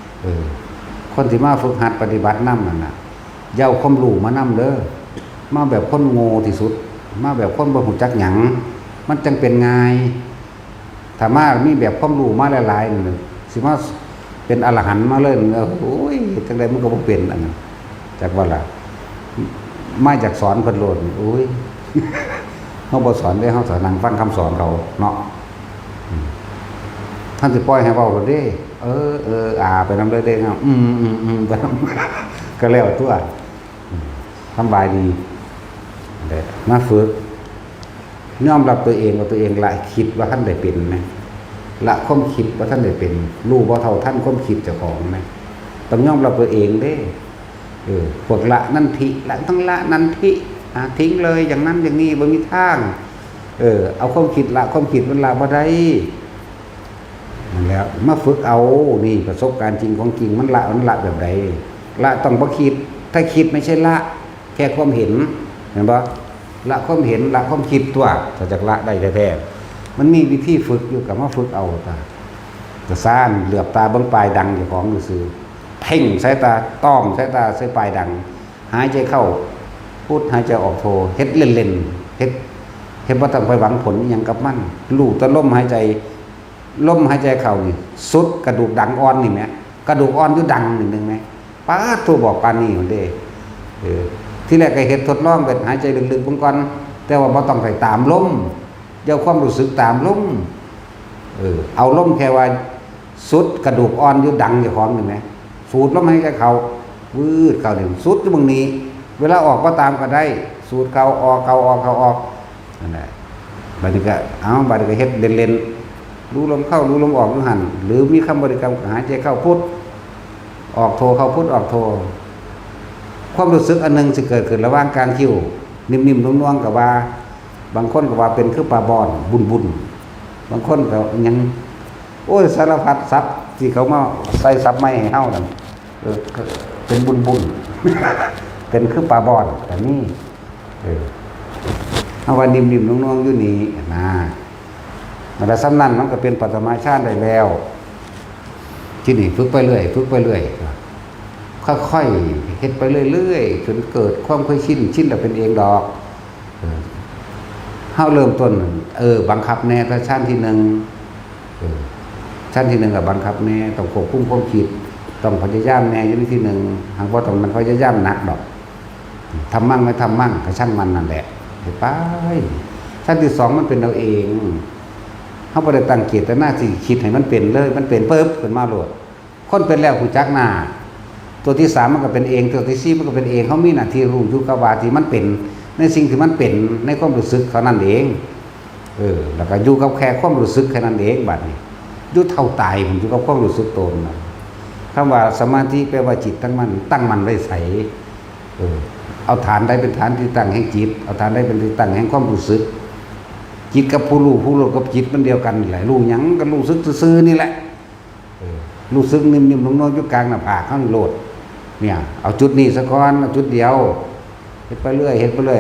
ๆคนที่มาฝึกหัดปฏิบัตินำนั่นน่ะอย่าเอาความรู้มานำเด้อมาแบบคนโง่ที่สุดมาแบบคนบ่รู้จักหยังมันจังเป็นง่ายถ้ามามีแบบความรู้มาหลายๆนี่สิมาเป็นอรหันต์มาเลยโอ้ยจังได๋มันก็บ่เป็นอันนั้นจักว่าล่ะมาจากสอนเพิ่นโลดโอ้ยเฮาบ่สอนได้เฮาสอนนั่งฟังคำสอนเขาเนาะท่านสิปล่อยให้เว้าโลดเด้ไปนำเลยเด้ครับไปนำก็แล้วตัวสบายดีมาฝึกยอมรับตัวเองว่าตัวเองละคิดว่าท่านได้เป็นมั้ยละความคิดว่าท่านได้เป็นรู้บ่เท่าท่านความคิดเจ้าของมั้ยต้องยอมรับตัวเองเด้พวกละนันทิละต้องละนันทิทิ้งเลยอย่างนั้นอย่างนี้บ่มีทางเอาความคิดละความคิดมันละบ่ได้นั่นแหละมาฝึกเอานี่ประสบการณ์จริงของจริงมันละแบบใดละต้องบ่คิดถ้าคิดไม่ใช่ละแค่ความเห็นเห็นบ่ละความเห็นละความคิดตัวถ้าจักละได้แท้ๆมันมีวิธีฝึกอยู่กับมาฝึกเอาจะซ่านเหลือบตาเบิ่งปลายดังเจ้าของซื่อเพ่งสายตาต้อมสายตาใส่ปลายดังหายใจเข้าพูดหายใจออกโทเฮ็ดเล่นๆเฮ็ดบ่ต้องไปหวังผลอีหยังกับมันรู้แต่ลมหายใจเข้านี่สุดกระดูกดังอ่อนนี่แหมกระดูกอ่อนอยู่ดังนิดนึงแหมป๊าดตัวบอกปานนี้พุ่นเด้ที่แรกก็เฮ็ดทดลองเป็นหายใจลึกๆเบิ่งก่อนแต่ว่าบ่ต้องไปตามลมอย่าความรู้สึกตามลมเอาลมแค่ว่าสุดกระดูกอ่อนอยู่ดังเจ้าของนี่แหมสูดลมหายใจเข้าวืดเข้านี่สุดอยู่ตรงนี้เวลาออกก็ตามก็ได้สูดเข้าออกเข้าออกนั่นแหละบัดนี้ก็เฮ็ดเล่นๆรู้ลมเข้ารู้ลมออกอยู่หั่นหรือมีคำบริกรรมหายใจเข้าพุทออกโทเข้าพุทออกโทความรู้สึกอันนึงสิเกิดขึ้นระหว่างการคิ้วนิ่มๆนุ่มๆก็ว่าบางคนก็ว่าเป็นคือปลาบอนบุญบางคนก็ยังโอ้ยสารพัดศัพท์ที่เขามาใส่ศัพท์ใหม่ให้เฮานั่นเป็นบุญเป็นคือปลาบอนแต่นี่เอาว่านิ่มๆนุ่มๆอยู่นี่นะแต่ซ้ำนั้นมันก็เป็นปฐมฌานได้แล้วที่นี่ฝึกไปเรื่อยค่อยๆเฮ็ดไปเรื่อยๆจนเกิดความเคยชินแล้วเป็นเองดอกเฮาเริ่มต้นบังคับแน่ถ้าชั้นที่1ชั้นที่1ก็บังคับแน่ต้องควบคุมความคิดต้องพยายามแน่อยู่ที่1หากว่าต้องมันพยายามหนักดอกทำมั่งไม่ทำมั่งก็ชั้นมันนั่นแหละไปชั้นที่2มันเป็นเราเอง เฮาบ่ได้ตั้งเจตนาสิคิดให้มันเป็นเลยมันเป็นปึ๊บขึ้นมาโลดคนเป็นแล้วฮู้จักหน้าตัวที่3มันก็เป็นเองตัวที่4มันก็เป็นเองเฮามีหน้าที่รู้อยู่กับว่าที่มันเป็นในสิ่งที่มันเป็นในความรู้สึกเท่านั้นเองแล้วก็อยู่กับแค่ความรู้สึกแค่นั้นเองบัดนี้อยู่เท่าตายผมอยู่กับความรู้สึกตนน่ะคำว่าสมาธิแปลว่าจิตตั้งมั่นไว้ใสเอาฐานใดเป็นฐานที่ตั้งแห่งจิตเอาฐานใดเป็นที่ตั้งแห่งความรู้สึกจิตกับผู้รู้กับจิตมันเดียวกันนี่แหละรู้หยังก็รู้สึกซื่อๆนี่แหละรู้สึกนิ่มๆน้อยๆอยู่กลางหน้าผากเฮานี่โลดเนี่ยเอาจุดนี้ซะก่อนเอาจุดเดียวเฮ็ดไปเรื่อย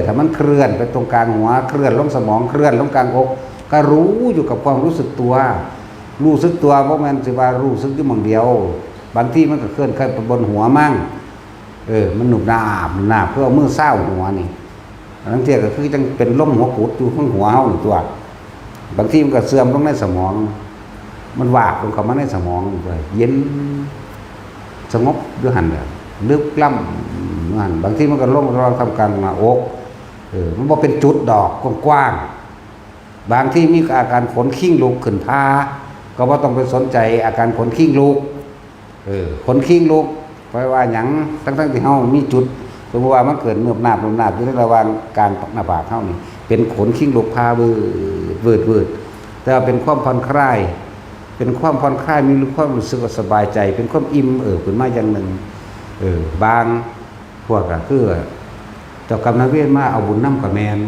ถ้ามันเคลื่อนไปตรงกลางหัวเคลื่อนลงสมองเคลื่อนลงกลางอกก็รู้อยู่กับความรู้สึกตัวบ่แม่นสิว่ารู้สึกอยู่หม่องเดียวบางทีมันก็เคลื่อนไปบนหัวมั่งมันหนุบหนาบเพื่อเอามือเศร้าหัวนี่บางทีก็คือจังเป็นลมหัวกุดอยู่ข้างหัวเฮานี่ตัวบางทีมันก็เสื่อมลงในสมองมันวาบลงเข้ามาในสมองด้วยเย็นสงบด้วยหันแบบลึกล้ำหันบางทีมันก็ลงรองทำกลางหน้าอกมันบ่เป็นจุดดอกกว้างๆบางที่มีอาการขนขิ้งลุกขึ้นพาก็บ่ต้องไปสนใจอาการขนขิ้งลุกขนขิ้งลุกเพราะว่าหยังทั้งที่เฮามีจุดสมมุติว่ามันเกิดเนือบหนาบอยู่ในระหว่างกลางหน้าผากเฮานี่เป็นขนขิ้งลุกพาเวิดแต่ว่าเป็นความผ่อนคลายมีความรู้สึกสบายใจเป็นความอิ่มขึ้นมาอย่างหนึ่งบางพวกก็คือเจ้ากรรมนายเวรมาเอาบุญนำกับแม่น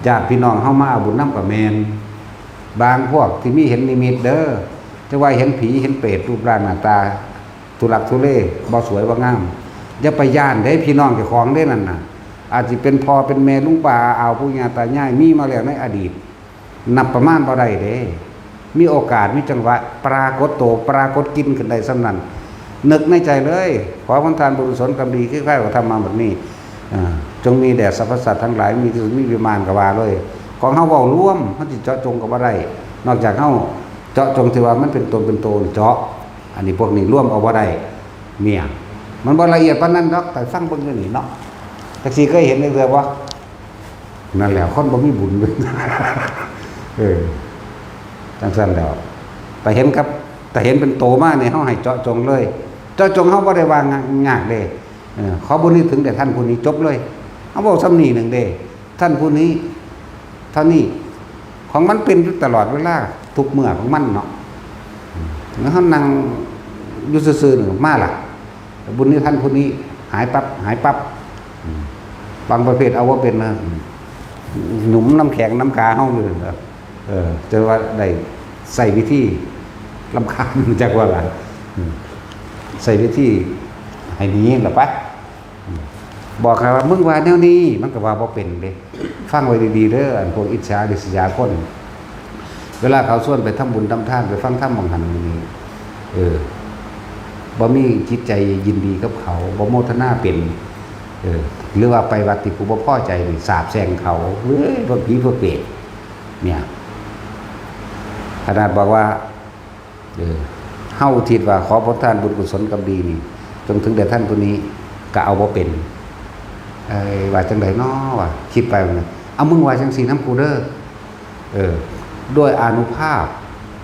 ญาติพี่น้องเฮามาเอาบุญนำกับแม่นบางพวกที่มีเห็นนิมิตเด้อจะว่าเห็นผีเห็นเปรตรูปร่างหน้าตาทุลักทุเลบ่สวยบ่งามอย่าไปย่านได้พี่น้องเจ้าของได้นั่นน่ะอาจสิเป็นพ่อเป็นแม่ลุงป้าเอาปู่ย่าตายายมีมาแล้วในอดีตนับประมาณบ่ได้เด้มีโอกาสมีจังหวะปรากฏกินขึ้นได้สำนั้นนึกในใจเลยขอผลทานบุญกุศลกรรมดีคือใครก็ทำมาแบบนี้จงมีแด่สรรพสัตว์ทั้งหลายมีที่สุดมีวิมานก็ว่าเลยของเฮาเว้าร่วมเฮาสิเจาะจงก็บ่ได้นอกจากเฮาเจาะจงที่ว่ามันเป็นตนเจาะอันนี้พวกนี้ร่วมเอาบ่ได้เมียมันบ่ละเอียดปานนั้นดอกแต่ฟังเบิ่งอยู่นี่เนาะจักสิเคยเห็นเด้อบ่นั่นแหละคนบ่มีบุญจังซั่นแล้วแต่เห็นเป็นโตมาเนี่ยเฮาให้เจาะจงเลยเจาะจงเฮาบ่ได้ว่ายากเด้ขอบุญนี้ถึงแต่ท่านผู้นี้จบเลยเฮาเว้าซ้ำนี้นึงเด้ท่านผู้นี้เท่านี้ของมันเป็นอยู่ตลอดเวลาทุกเมื่อของมันเนาะแล้วเฮานั่งอยู่ซื่อๆนี่มาล่ะบุญนี้ท่านผู้นี้หายปั๊บบางประเภทเอาว่าเป็นหนุ่มน้ำแข็งน้ำกาเฮาอยู่จะว่าได้ใส่วิธีรำคาญจักว่าล่ะใส่วิธีให้ดีล่ะปะบอกว่ามึงว่าแนวนี้มันก็ว่าบ่เป็นเด้ฟังไว้ดีๆเด้ออันพวกอิจฉาริษยาคนเวลาเขาชวนไปทำบุญทำทานไปฟังธรรมบางหันนี่บ่มีจิตใจยินดีกับเขาบ่โมทนาเป็นหรือว่าไปวัดที่ผู้บ่พอใจนี่สาบแช่งเขาเฮ้ยพวกผีพวกเปรตเนี่ยขนาดบอกว่าเฮาอุทิศว่าขอผลทานบุญกุศลกรรมดีนี่จนถึงแด่ท่านผู้นี้ก็เอาบ่เป็นว่าจังได๋น้อว่าคิดไปว่าเอามึงว่าจังซี่นำกูเด้อด้วยอานุภาพ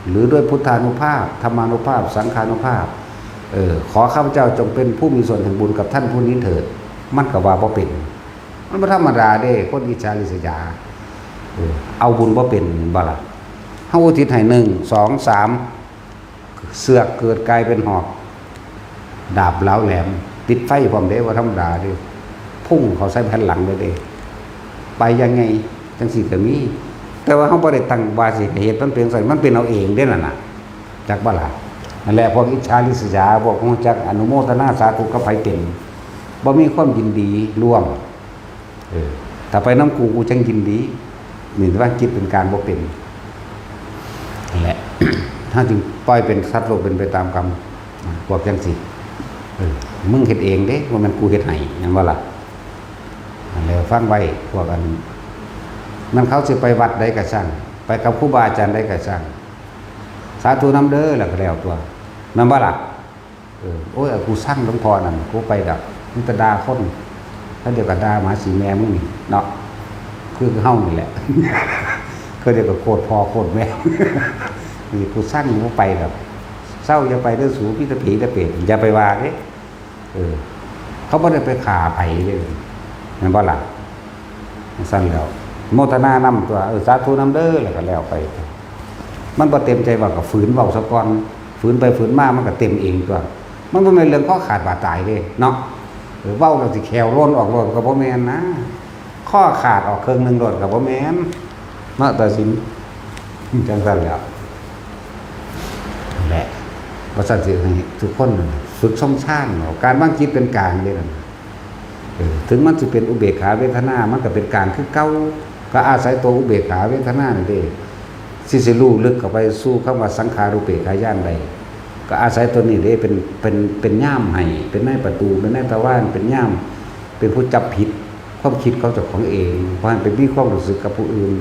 หรือด้วยพุทธานุภาพธรรมานุภาพสังฆานุภาพขอข้าพเจ้าจงเป็นผู้มีส่วนแห่งบุญกับท่านผู้นี้เถิดมันก็ว่าบ่เป็นมันบ่ธรรมดาเด้คนอิจฉาริษยาเอาบุญบ่เป็นบ่ล่ะเฮาอุทิศให้1 2 3เสือกเกิดกลายเป็นหอกดาบเหลาแหลมติดไฟพร้อมเด้ว่าธรรมดาเด้พุ่งเขาใส่แผ่นหลังเลยเด้ไปยังไงจังซี่ก็มีแต่ว่าเฮาบ่ได้ตั้งว่าสิเหตุมันเป็นไสมันเป็นเอาเองเด้นั่นน่ะจักบ่ล่ะนั่นแหละพวกอิจฉาริษยาพวกฮู้จักอนุโมทนาสาธุกับไผเป็นบ่มีความยินดีร่วมถ้าไปน้ำกูจังยินดีนี่ว่าจิตเป็นการบ่เป็นนั่นแหละ ถ้าจึงปล่อยเป็นสัตว์โลกเป็นไปตามกรรมพวกจังสิมึงเฮ็ดเองเด้ว่ามันกูเฮ็ดให้นั่นว่าล่ะแล้วฟังไว้พวกอันมันเขาสิไปวัดใดก็ช่างไปกับครูบาอาจารย์ใดก็ช่างสาธุนำเด้อแล้วก็แล้วตัวนั่นว่าล่ะโอ้ยกูสร้างหลวงพ่อนั่นกูไปดับมึงตะดาคนถ้าเดี๋ยวก็ด่าหมาสีแม่มึงนี่เนาะคือเฮานี่แหละ ก็เรียกว่าโคตรพ่อโคตรแม่ นี่กูสร้างมึงไปแบบเศร้าอย่าไปเด้อสูพี่ตะผีตะเป็ดอย่าไปว่าเด้เขาไม่ได้ไปขาไผ่เลยนั่นบ่ล่ะสั้นแล้วโมทนานำตัวสาธุนำเด้อแล้วก็แล้วไปมันบ่เต็มใจว่าก็ฝืนเว้าซะก่อนฝืนไปฝืนมามันก็เต็มเองตัวมันบ่แม่นเรื่องข้อขาดบาดตายเด้เนาะเว้าแล้วสิแขวร่นออกโลดก็บ่แม่นนะข้อขาดออกครึ่งนึงโลดก็บ่แม่นมาตัดสินจังซั่นแล้วแหละว่าซั่นสิให้ทุกคนฝึกสมชาญการวางจิตเป็นกลางเด้นั่นถึงมันสิเป็นอุเบกขาเวทนามันก็เป็นกลางคือเก่าก็อาศัยตัวอุเบกขาเวทนานี่เด้สิรู้ลึกเข้าไปสู่คำว่าสังขารุเปกขายานใดก็อาศัยตัวนี้เด้เป็นย่ามให้เป็นนายประตูเป็นนายตะวันเป็นย่ามเป็นผู้จับผิดความคิดเขาเจ้าของเองเพราะฉะนั้นเป็นมีความรู้สึกกับผู้อื่น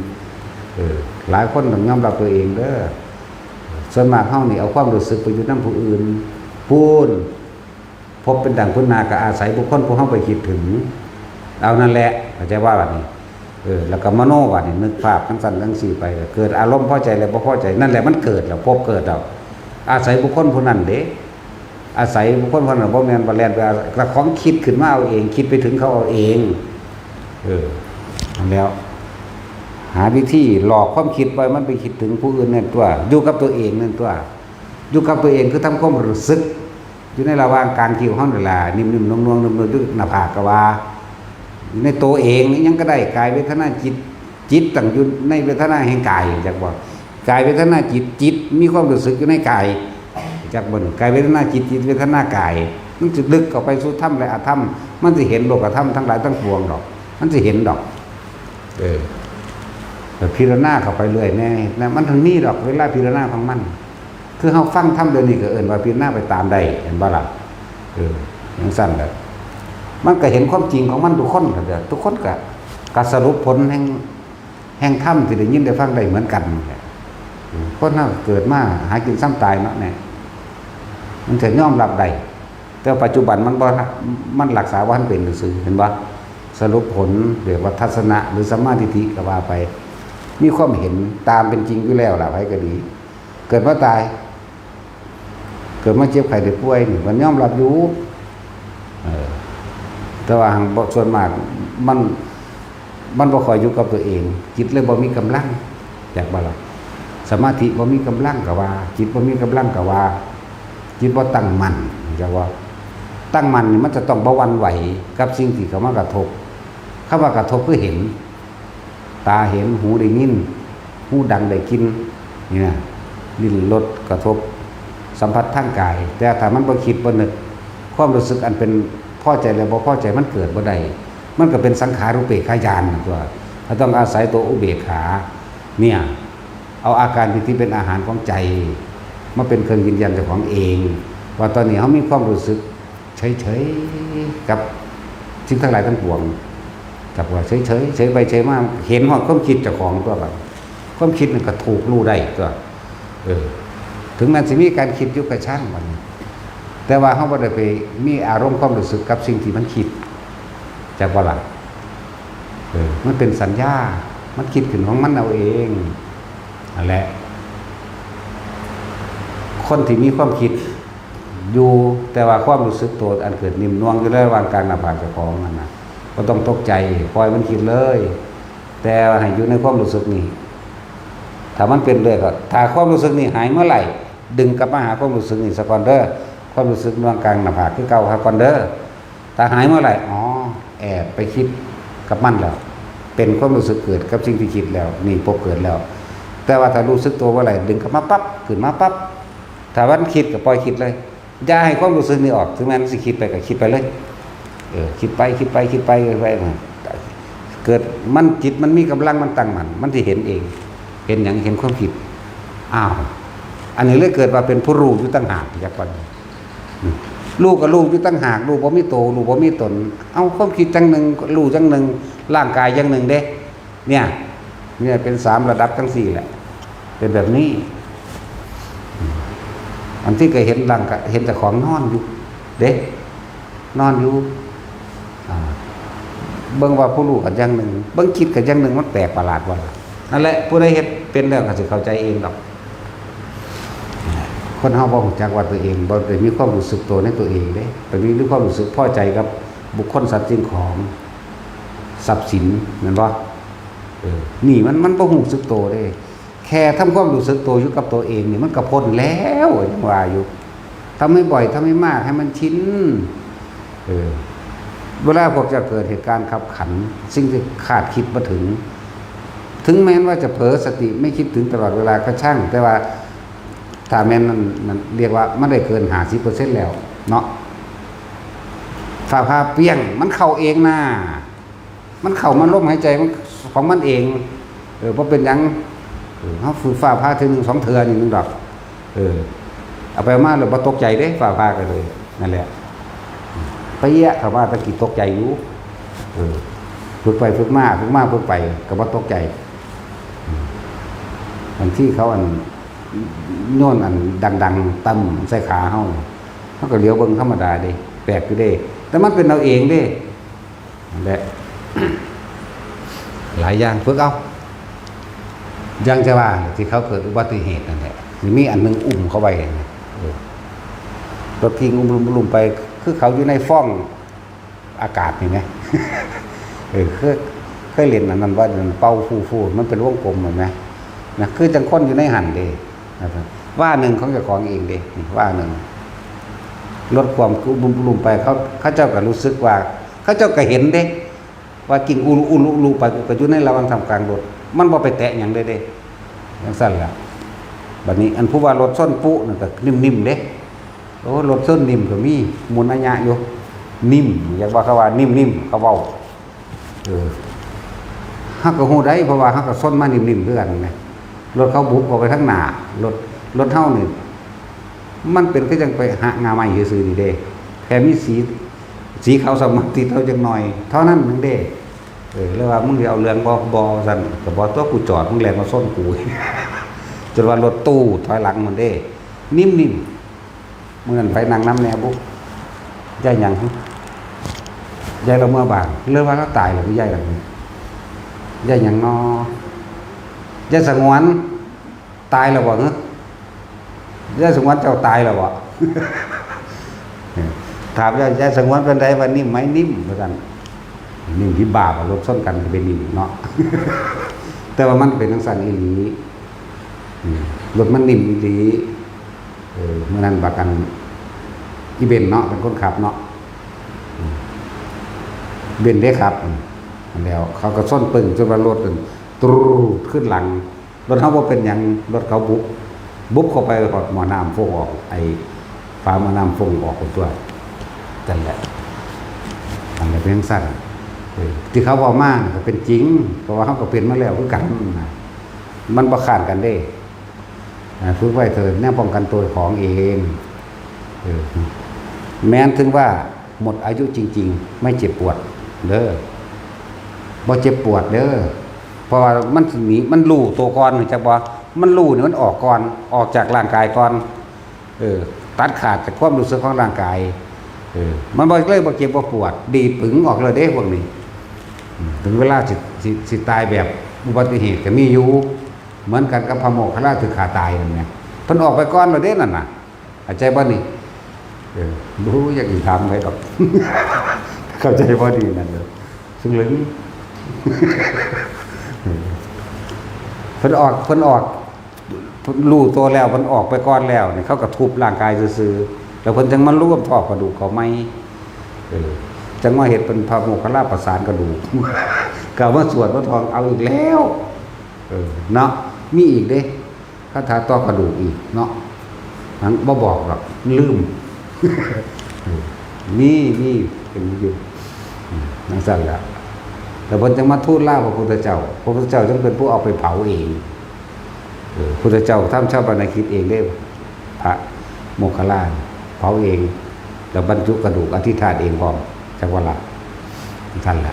หลายคนต้องยอมรับตัวเองเด้อส่วนมากเฮานี่เอาความรู้สึกไปอยู่นำผู้อื่นพูนพบเป็นดังพุทนาก็อาศัยบุคคลผู้เฮาไปคิดถึงเอานั่นแหละเข้าใจว่าบัดนี้แล้วก็มโนบัดนี้นึกภาพทั้งสั้นทั้งสี่ไปเกิดอารมณ์พอใจแล้วบ่พอใจนั่นแหละมันเกิดแล้วพบเกิดแล้วอาศัยบุคคลผู้นั้นเด้อาศัยบุคคลผู้นั้นบ่แม่นว่าแล่นไปกระของคิดขึ้นมาเอาเองคิดไปถึงเขาเอาเองแล้วหาวิธีหลอกความคิดไปมันไปคิดถึงผู้อื่นนั่นตัวอยู่กับตัวเองนั่นตัวอยู่กับตัวเองคือทำความรู้สึกอยู่ในระหว่างกลางคิ้วเฮานั่นล่ะนิ่มๆนวลๆนุ่มๆอยู่หน้าผากก็ว่าอยู่ในตัวเองนี่ยังก็ได้กายเวทนาจิตตั้งอยู่ในเวทนาแห่งกายจักบ่กายเวทนาจิตมีความรู้สึกอยู่ในกายจักบ่กายเวทนาจิตเวทนากายมันสิลึกเข้าไปสู่ธรรมและอธรรมมันสิเห็นโลกธรรมทั้งหลายทั้งปวงดอกมันสิเห็นดอกแต่พิจารณาเข้าไปเรื่อยแน่นะมันถึงนี่ดอกเวลาพิจารณาของมันคือเฮาฟังธรรมเดี๋ยวนี้ก็เอิ้นว่าพิจารณาไปตามได้เห็นบ่ล่ะอย่างสั้นแหละมันก็เห็นความจริงของมันทุกคนก็เด้อทุกคนก็สรุปผลแห่งธรรมที่ได้ยินได้ฟังได้เหมือนกันคนเฮาเกิดมาหากินซ้ำตายเนาะแน่มันจะยอมรับได้แต่ปัจจุบันมันรักษาว่ามันเป็นซื่อเห็นบ่สรุปผลเรียกว่าทัศนะหรือสัมมาทิฏฐิก็ว่าไปมีความเห็นตามเป็นจริงอยู่แล้วล่ะไผก็ดีเกิดมาตายเกิดมาเจ็บไข้ได้ป่วยนี่มันยอมรับอยู่แต่ว่าส่วนมากมันบ่ค่อยอยู่กับตัวเองจิตเลยบ่มีกำลังอยากบ่ล่ะสมาธิบ่มีกำลังก็ว่าจิตบ่มีกำลังก็ว่าจิตบ่ตั้งมั่นจักว่าตั้งมั่นนี่มันจะต้องบ่หวั่นไหวกับสิ่งที่เข้ามากระทบคำว่ากระทบคือเห็นตาเห็นหูได้ยินหูดังได้กินนี่นะลิ้นรสกระทบสัมผัสทางกายแต่ถ้ามันบ่คิดบ่นึกความรู้สึกอันเป็นพอใจแล้วบ่พอใจมันเกิดบ่ได้มันก็เป็นสังขารุเปกขายานตัวถ้าต้องอาศัยตัวอุเบกขาเนี่ยเอาอาการที่เป็นอาหารของใจมาเป็นเครื่องยืนยันเจ้าของเองว่าตอนนี้เฮามีความรู้สึกเฉยๆกับสิ่งทั้งหลายทั้งปวงกับว่าเฉยๆเฉยไปเฉยมาเห็นฮอดความคิดเจ้าของตัวแบบความคิดมันก็ถูกรู้ได้ตัวถึงแม้สิมีการคิดอยู่กับช่างมันแต่ว่าเฮาบ่ได้ไปมีอารมณ์ความรู้สึกกับสิ่งที่มันคิดจากว่าล่ะมันเป็นสัญญามันคิดขึ้นของมันเอาเองนั่นแหละคนที่มีความคิดอยู่แต่ว่าความรู้สึกตัวอันเกิดนิ่มนวลอยู่ในระหว่างกลางหน้าผากเจ้าของนั่นน่ะก็ต้องตกใจปล่อยมันคิดเลยแต่ให้อยู่ในความรู้สึกนี้ถ้ามันเป็นเลยก็ถ้าความรู้สึกนี้หายเมื่อไหร่ดึงกลับมาหาความรู้สึกนี้ซะก่อนเด้อความรู้สึกระหว่างกลางหน้าผากคือเก่าครับก่อนเด้อถ้าหายเมื่อไหร่แอบไปคิดกับมันแล้วเป็นความรู้สึกเกิดกับสิ่งที่คิดแล้วนี่พบเกิดแล้วแต่ว่าถ้ารู้สึกตัวเมื่อไหร่ดึงกลับมาปั๊บขึ้นมาปั๊บถ้าวันคิดก็ปล่อยคิดเลยอย่าให้ความรู้สึกนี้ออกถึงแม้มันสิคิดไปก็คิดไปเลยคิดไปเกิดมันจิตมันมีกำลังมันตั้งมันสิเห็นเองเห็นอย่างเห็นความผิดอันนี้เลยเกิดว่าเป็นผู้รู้อยู่ตั้งหากจากก่อนลูกกับลูกอยู่ตั้งหากลูกบ่มีโตลูกบ่มีตนเอาความคิดจังหนึ่งรู้จังหนึ่งร่างกายจังหนึ่งเด้เนี่ยเป็น3ระดับทั้ง4แหละเป็นแบบนี้อันที่เคยเห็นร่างกายเห็นแต่ของนอนอยู่เด้นอนอยู่เบิ่งว่าผู้รู้กับจังหนึ่งเบิ่งคิดกับจังหนึ่งมันแปลกประหลาดว่า นั่นแหละผู้ใดเฮ็ดเป็นแล้วก็สิเข้าใจเองดอกคนเฮาบ่รู้จักว่าตัวเองบ่ได้มีความรู้สึกตัวในตัวเองเด้แต่มีความรู้สึกพอใจกับบุคคลสัตว์สิ่งของทรัพย์สินแม่นบ่นี่มันบ่รู้สึกตัวเด้แค่ทำความรู้สึกตัวอยู่กับตัวเองนี่มันก็พ้นแล้วยังว่าอยู่ทำให้บ่อยทำให้มากให้มันชินเวลาพวกจะเกิดเหตุการณ์ขับขันสิ่งที่คาดคิดบ่ถึงแม้ว่าจะเผลอสติไม่คิดถึงตลอดเวลาก็ช่างแต่ว่าถ้าแม้นนั่นเรียกว่ามันได้เกิน 50% แล้วเนาะฝ่าพาเปี้ยงมันเข้าเองนะมันเข้ามันลมหายใจมันของมันเองบ่เป็นหยังเฮาฝึกฝ่าพาถึง1-2 เทื่อนี่นึงดอกเอาไปมาแล้วบ่ตกใจเด้ฝ่าพากันเลยนั่นแหละไปแยะเข้ามาตะกี้ตกใจอยู่ฝึกไปฝึกมาฝึกไปก็บ่ตกใจอันที่เขาโยนดังๆตั้มใส่ขาเฮาเขาก็เลี้ยวเบิ่งธรรมดาเด้แปลกอยู่เด้แต่มันเป็นเราเองเด้นั่นแหละ หลายอย่างฝึกเอายังจะว่าที่เขาเกิดอุบัติเหตุนั่นแหละมีอันนึงอุ้มเขาไว้รถทิ้งอุ้มไปคือเขาอยู่ในฟ่องอากาศนี่ไหม เคยเล่นอันนั้นว่ามันเป่าฟูมันเป็นวงกลมเห็นไหมนะคือจังค้นอยู่ในหันเด้ว่าหนึ่งของเจ้าของเองเด้ว่าหนึ่งลดความลุ่มไปเขาเจ้าก็รู้สึกว่าเขาเจ้าก็เห็นเด้ว่ากิ่งอูไปก็อยู่ในระหว่างทำกลางรถมันบ่ไปแตะอย่างเด้อย่างสั้นละบัดนี้อันผู้ว่ารถส้นปุ๊นั่นก็นิ่มเด้โอ้รถส้นนิ่มก็มีมูลอัญญะอยู่นิ่มอยากว่าเขาว่านิ่มเขาเว้าฮักก็ฮู้ได้เพราะว่าฮักก็ส้นมานิ่มคือกันไงรถเขาบุกออกไปทั้งหน้ารถเฮานี่มันเป็นก็จังไปหางาใหม่ซื่อๆนี่เด้แค่มีสีขาวสมัติดเท่าจังหน่อยเท่านั้นนึงเด้แล้วว่ามึงสิเอาเรื่องบ่ซั่นก็บ่ตัวกูจอดมึงแล่นมาส้นกู จนว่ารถตู้ถอยหลังมันเด้นิ่มๆมื้อนั้นไปนั่งน้ำแน่บุยายหยังยายเราเมื่อบางเรื่องว่าเราตายแล้วยายหลังยายหยังน้อยายสงวนตายแล้วบ่ฮะยายสงวนเจ้าตายแล้วบ่ ถามยายสงวนเป็นไดว่านิ่มไหมนิ่มว่าซั่นนิ่มที่บาปรถส้นกันเป็นนิ่มเนาะ แต่ว่ามันเป็นจังซั่นอีหลีรถมันนิ่มอีหลีเมื่อนั้นบากันอีเบนเนาะเป็นคนขับเนาะเบนได้ครับแล้วเขาก็ส้นปึ่งจนว่ารถตรูดขึ้นหลังรถเขาบ่เป็นหยังรถเขาบุบเข้าไปหอดหม้อน้ำฟงออกไอ้ฝาหม้อน้ำฟงออกตัวนั่นแหละอันนี้เป็นสั้นที่เขาบอกมากก็เป็นจริงเพราะว่าเขาก็เป็นมาแล้วคือกันมันประคานกันได้ฝึกไว้เถิดแนวป้องกันตัวของเองแม้นถึงว่าหมดอายุจริงๆไม่เจ็บปวดเด้อบ่เจ็บปวดเด้อเพราะว่ามันหนีมันรู้ตัวก่อนจักบ่มันรู้นี่มันออกก่อนออกจากร่างกายก่อนตัดขาดจากความรู้สึกของร่างกายมันบ่เลยบ่เจ็บบ่ปวดดีปึงออกเลยเด้พวกนี้ถึงเวลาสิตายแบบอุบัติเหตุก็มีอยู่เหมือนกันกับพระโมคคัลลาถึงขาตายนั่นแหละเพิ่นออกไปก่อนแล้วเด้นั่นน่ะเข้าใจบ่นี่รู้อยากสิถามไว้ดอก เข้าใจบ่ดีนั่นเด้อซึ่งลึง เพิ่นออกรู้ตัวแล้วเพิ่นออกไปก่อนแล้วนี่เขาก็ทุบร่างกายซื่อๆแล้วเพิ่นจังมาร่วมทอกกระดูกเขาไหมจังมาเฮ็ดเป็นพระโมคคัลลาประสานกระดูก กล่าวว่าสวดว่าทองเอาอีกแล้วเนาะมีอีกเด้คาถาต่อกระดูกอีกเนาะทั้งบ่บอกหรอกลืม นี่เป็นอยู่นั่นสั่นละแต่เพิ่นจังมาทูลลาพระพุทธเจ้าจึงเป็นผู้เอาไปเผาเองพุทธเจ้าทำชาวบรรณคิดเองได้พระโมคคัลลาเผาเองแล้วบรรจุกระดูกอธิษฐานเองพร้อมจักว่าละสั่นละ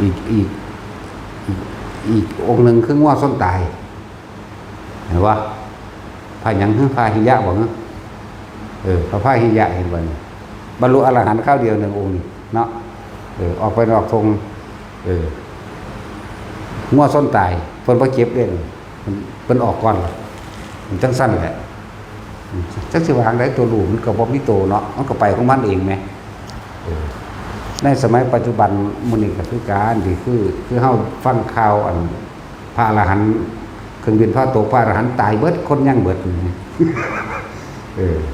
อีกองค์หนึ่งคือง้อส้นตายเห็นว่าพายังพาหิยะบอกนะพาหิยะเห็นบ่นี่บรรลุอรหันต์ข้าวเดียวหนึ่งองค์เนาะออกไปนอกทง งัวส้นตายเพิ่นบ่เก็บเด้เพิ่นออกก่อนมันจังสั้นแหละจักสิวางได้ตัวลูกมันก็บ่มีโตเนาะมันก็ไปของมันเองแหมในสมัยปัจจุบันมื้อนี้ก็คือการที่คือเฮาฟังข่าวอันพระอรหันต์เครื่องบินพระตกพระอรหันต์ตายเบิดคนยังเบิด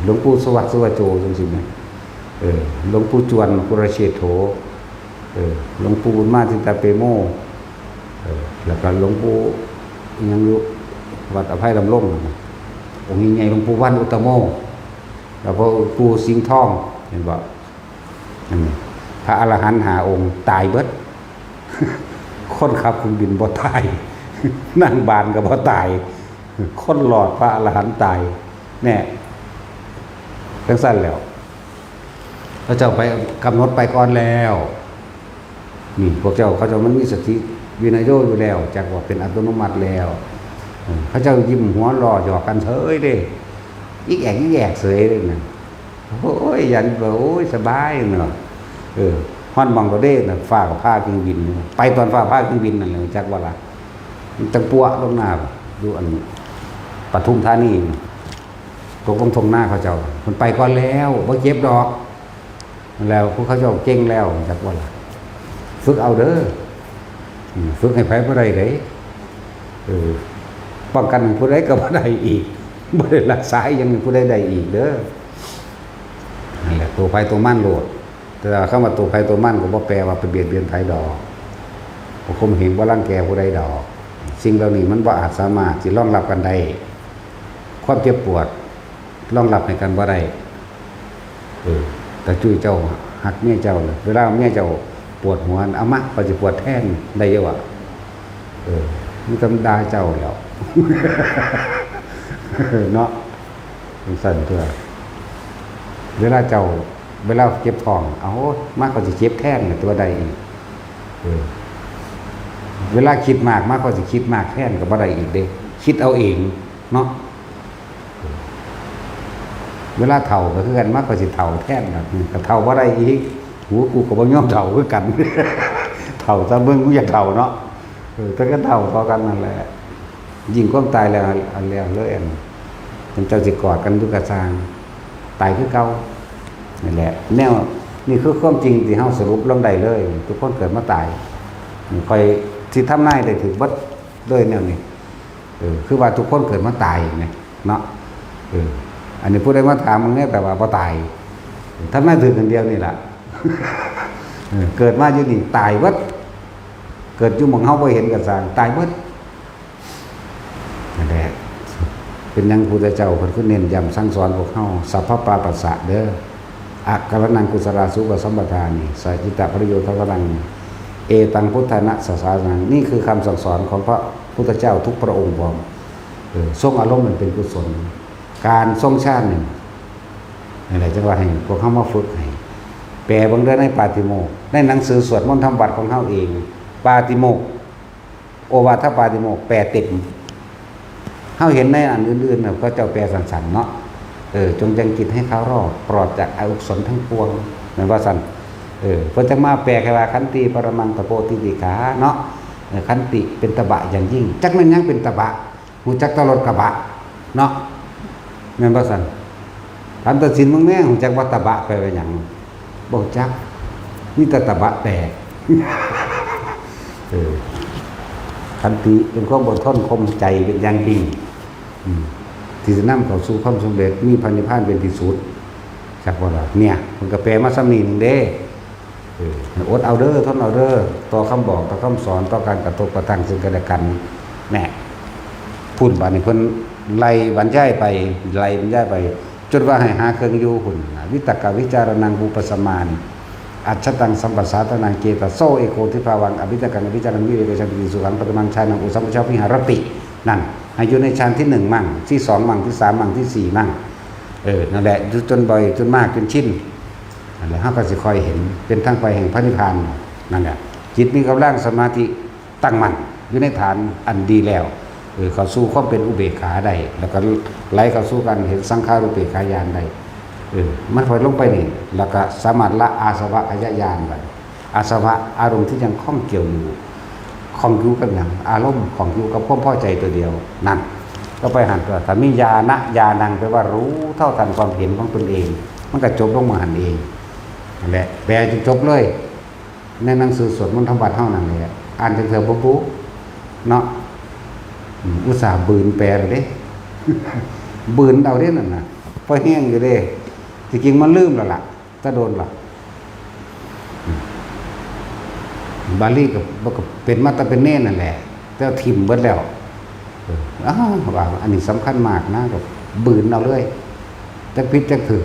หลวงปู่สวัสดิ์สุวโจจังซี่แหมหลวงปู่จวนกุรเชษโธหลวงปู่บุญมาจิตตเปโมแล้วก็หลวงปู่ยังอยู่วัดอภัยดำรงองค์ใหญ่หลวงปู่วันอุตตโมแล้วก็ปู่สิงห์ทองเห็นบ่นั่นพระอรหันต์5 องค์ตายเบิดคนขับเครื่องบินบ่ตายนั่งบานก็บ่ตายคนหลอดพระอรหันต์ตายแน่จังซั่นแล้วพระเจ้าไปกำหนดไปก่อนแล้วนี่พวกเจ้าเขาเจ้ามันมีสติวินัยโยอยู่แล้วจากว่าเป็นอัตโนมัติแล้วพระเจ้ายิ้มหัวรอหยอกกันเฉยเด้อีกแอกเฉยเลยนะโอ้ยยันว่าโอ้ยสบายเนาะฮ้อนมองก็เด้น่ะฟ้ากับผ้าเครื่องบินไปตอนฟ้าผ้าเครื่องบินนั่นแหละจักว่าล่ะมันจังปัวลงหน้าดูอันปทุมธานีตกลงทงหน้าเขาเจ้ามันไปก่อนแล้วบ่เจ็บดอกแล้วพวกเขาเจ้าเก่งแล้วจักว่าล่ะฝึกเอาเด้อฝึกให้ไผบ่ได้เด้ป้องกันผู้ใดก็บ่ได้อีกบ่ได้รักษายังผู้ใดได้อีกเด้อนั่นแหละตัวไผตัวมันโลดแต่คำว่าตัวไผตัวมันก็บ่แปลว่าไปเบียดเบียนไผดอกบ่คมเหงบ่รังแกผู้ใดดอกสิ่งเหล่านี้มันบ่อาจสามารถสิรองรับกันได้ความเจ็บปวดรองรับให้กันบ่ได้แต่จุ้ยเจ้าหักเมียเจ้าเวลาเมียเจ้าปวดหัวเอามาก็สิปวดแทนได้เยอะว่ะมันธรรมดาเจ้าแล้วเนาะสั่นเถอะเวลาเจ้าเวลาเจ็บท้องเอามากก็สิเจ็บแทนตัวใดอีกเวลาคิดมากก็สิคิดมากแทนก็บ่ได้อีกเด้คิดเอาเองเนาะเวลาเฒ่าก็คือกันมากก็สิเฒ่าแทนน่ะก็เฒ่าบ่ได้อีกหูกูก็บ่ยอมเฒ่าคือกันเฒ่าซะเบิ่งกูอยากเฒ่าเนาะแต่ก็เฒ่าพอกันนั่นแหละยิ่งความตายแล้วอันแล้วเลยอันมันเจ้าสิกอดกันทุกกระซางตายคือเก่านั่นแหละแนวนี่คือความจริงที่เฮาสรุปลงได้เลยทุกคนเกิดมาตายค่อยสิทำนายได้ถึงเบิดเลยแนวนี้คือว่าทุกคนเกิดมาตายนี่เนาะอันนี้ผู้ใดมาถามมันเนี่ยแต่ว่าบ่ตายทำนายถึงกันเดียวนี่ล่ะเกิดมาอยู่นี่ตายเบิดเกิดอยู่หม่องเฮาบ่เห็นกันซางตายเบิดนั่นแหละเป็นยังพุทธเจ้าเพิ่นคือเน้นย้ำสั่งสอนพวกเฮาสัพพะปาปัสสะเด้ออักขรนังกุศลาสุขสัมปทานิสัจจิตะปริโยทวรังเอตังพุทธนะสสานังนี่คือคำสั่งสอนของพระพุทธเจ้าทุกพระองค์พร้อมทรงอารมณ์มันเป็นกุศลการทรงชาติหนึ่งนั่นแหละจังว่าให้พวกเฮามาฝึกให้แปลบางเรื่องในปาติโมกข์ในหนังสือสวดมนต์ทำวัดของเฮาเองปาติโมกข์โอวาทปาติโมกข์แปลเต็มเฮาเห็นในอันอื่นๆน่ะก็เจ้าแปลสั้นๆเนาะจงยังจิตให้เขารอดปลอดจากอกุศลทั้งปวงเหมือนว่าสั้นเพิ่นจะมาแปลแค่ว่าขันติปรมังตโพธิติขาเนาะขันติเป็นตบะอย่างยิ่งจักแม่นยังเป็นตบะฮู้จักตลอดกะบะเนาะแม่นบ่ซั่นถามตัดสินมึงแม่ฮู้จักว่าตบะไปว่าหยังบ่จักมีแต่ตบะแตกขันติเป็นความอดทนข่มใจเป็นอย่างยิ่งที่จะนำเข้าสู่ความสำเร็จมีพระนิพพานเป็นที่สุดจักว่าล่ะเนี่ยมันก็แปลมาซ้ำนี้นึงเด้อดเอาเด้อทนเอาเด้อต่อคำบอกต่อคำสอนต่อการกระทบกระทั่งซึ่งกันและกันแน่พูดบาดนี้เพิ่นไล่บรรยายไปจนว่าให้หาเครื่องอยู่หุ่นวิตกวิจารณังบุปสมานอัจฉตังสัมปัสสาตนังเกตโซเอโกทิภาวังอภิจกังอภิจารังวิเวกชันติสุขังปตมังชานังอุสัมปชาวิหารตินั่นให้อยู่ในฌานที่1มั่งที่2มั่งที่3มั่งที่4มั่งนั่นแหละจนบ่อยจนมากจนชินนั่นแหละเฮาก็สิค่อยเห็นเป็นทางไปแห่งพระนิพพานนั่นแหละจิตมีกำลังสมาธิตั้งมั่นอยู่ในฐานอันดีแล้วเข้าสู่ความเป็นอุเบกขาได้แล้วก็ไหลเข้าสู่กันเห็นสังขารุปเบกขาญาณได้มันพอลงไปนี่แล้วก็สามารถละอาสวะขยะญาณได้อาสวะอารมณ์ที่ยังข้องเกี่ยวอยู่ ของอยู่กับอย่างอารมณ์ของอยู่กับความพอใจตัวเดียวนั่นก็ไปหันตัวถ้ามีญาณญาณังแปลว่ารู้เท่าทันความเห็นของตนเอง มันก็จบลงมาหันเองนั่นแหละแปลจนจบเลยในหนังสือสวดมนต์ธรรมวัดเท่านั้นเลยอ่านจนเถอะปุ๊บเนาะอุตส่าห์บืนแปลเลยเด้ บืนเอาเด้นั่นน่ะพอแห้งอยู่เด้จริงๆมันลืมแล้วล่ะถ้าโดนล่ะบาลีกับเป็นมาตาเป็นเน่นั่นแหละแต่ทิมเบิดแล้วว่าอันนี้สำคัญมากนะกับบืนเอาเลยแต่พิษจะถือ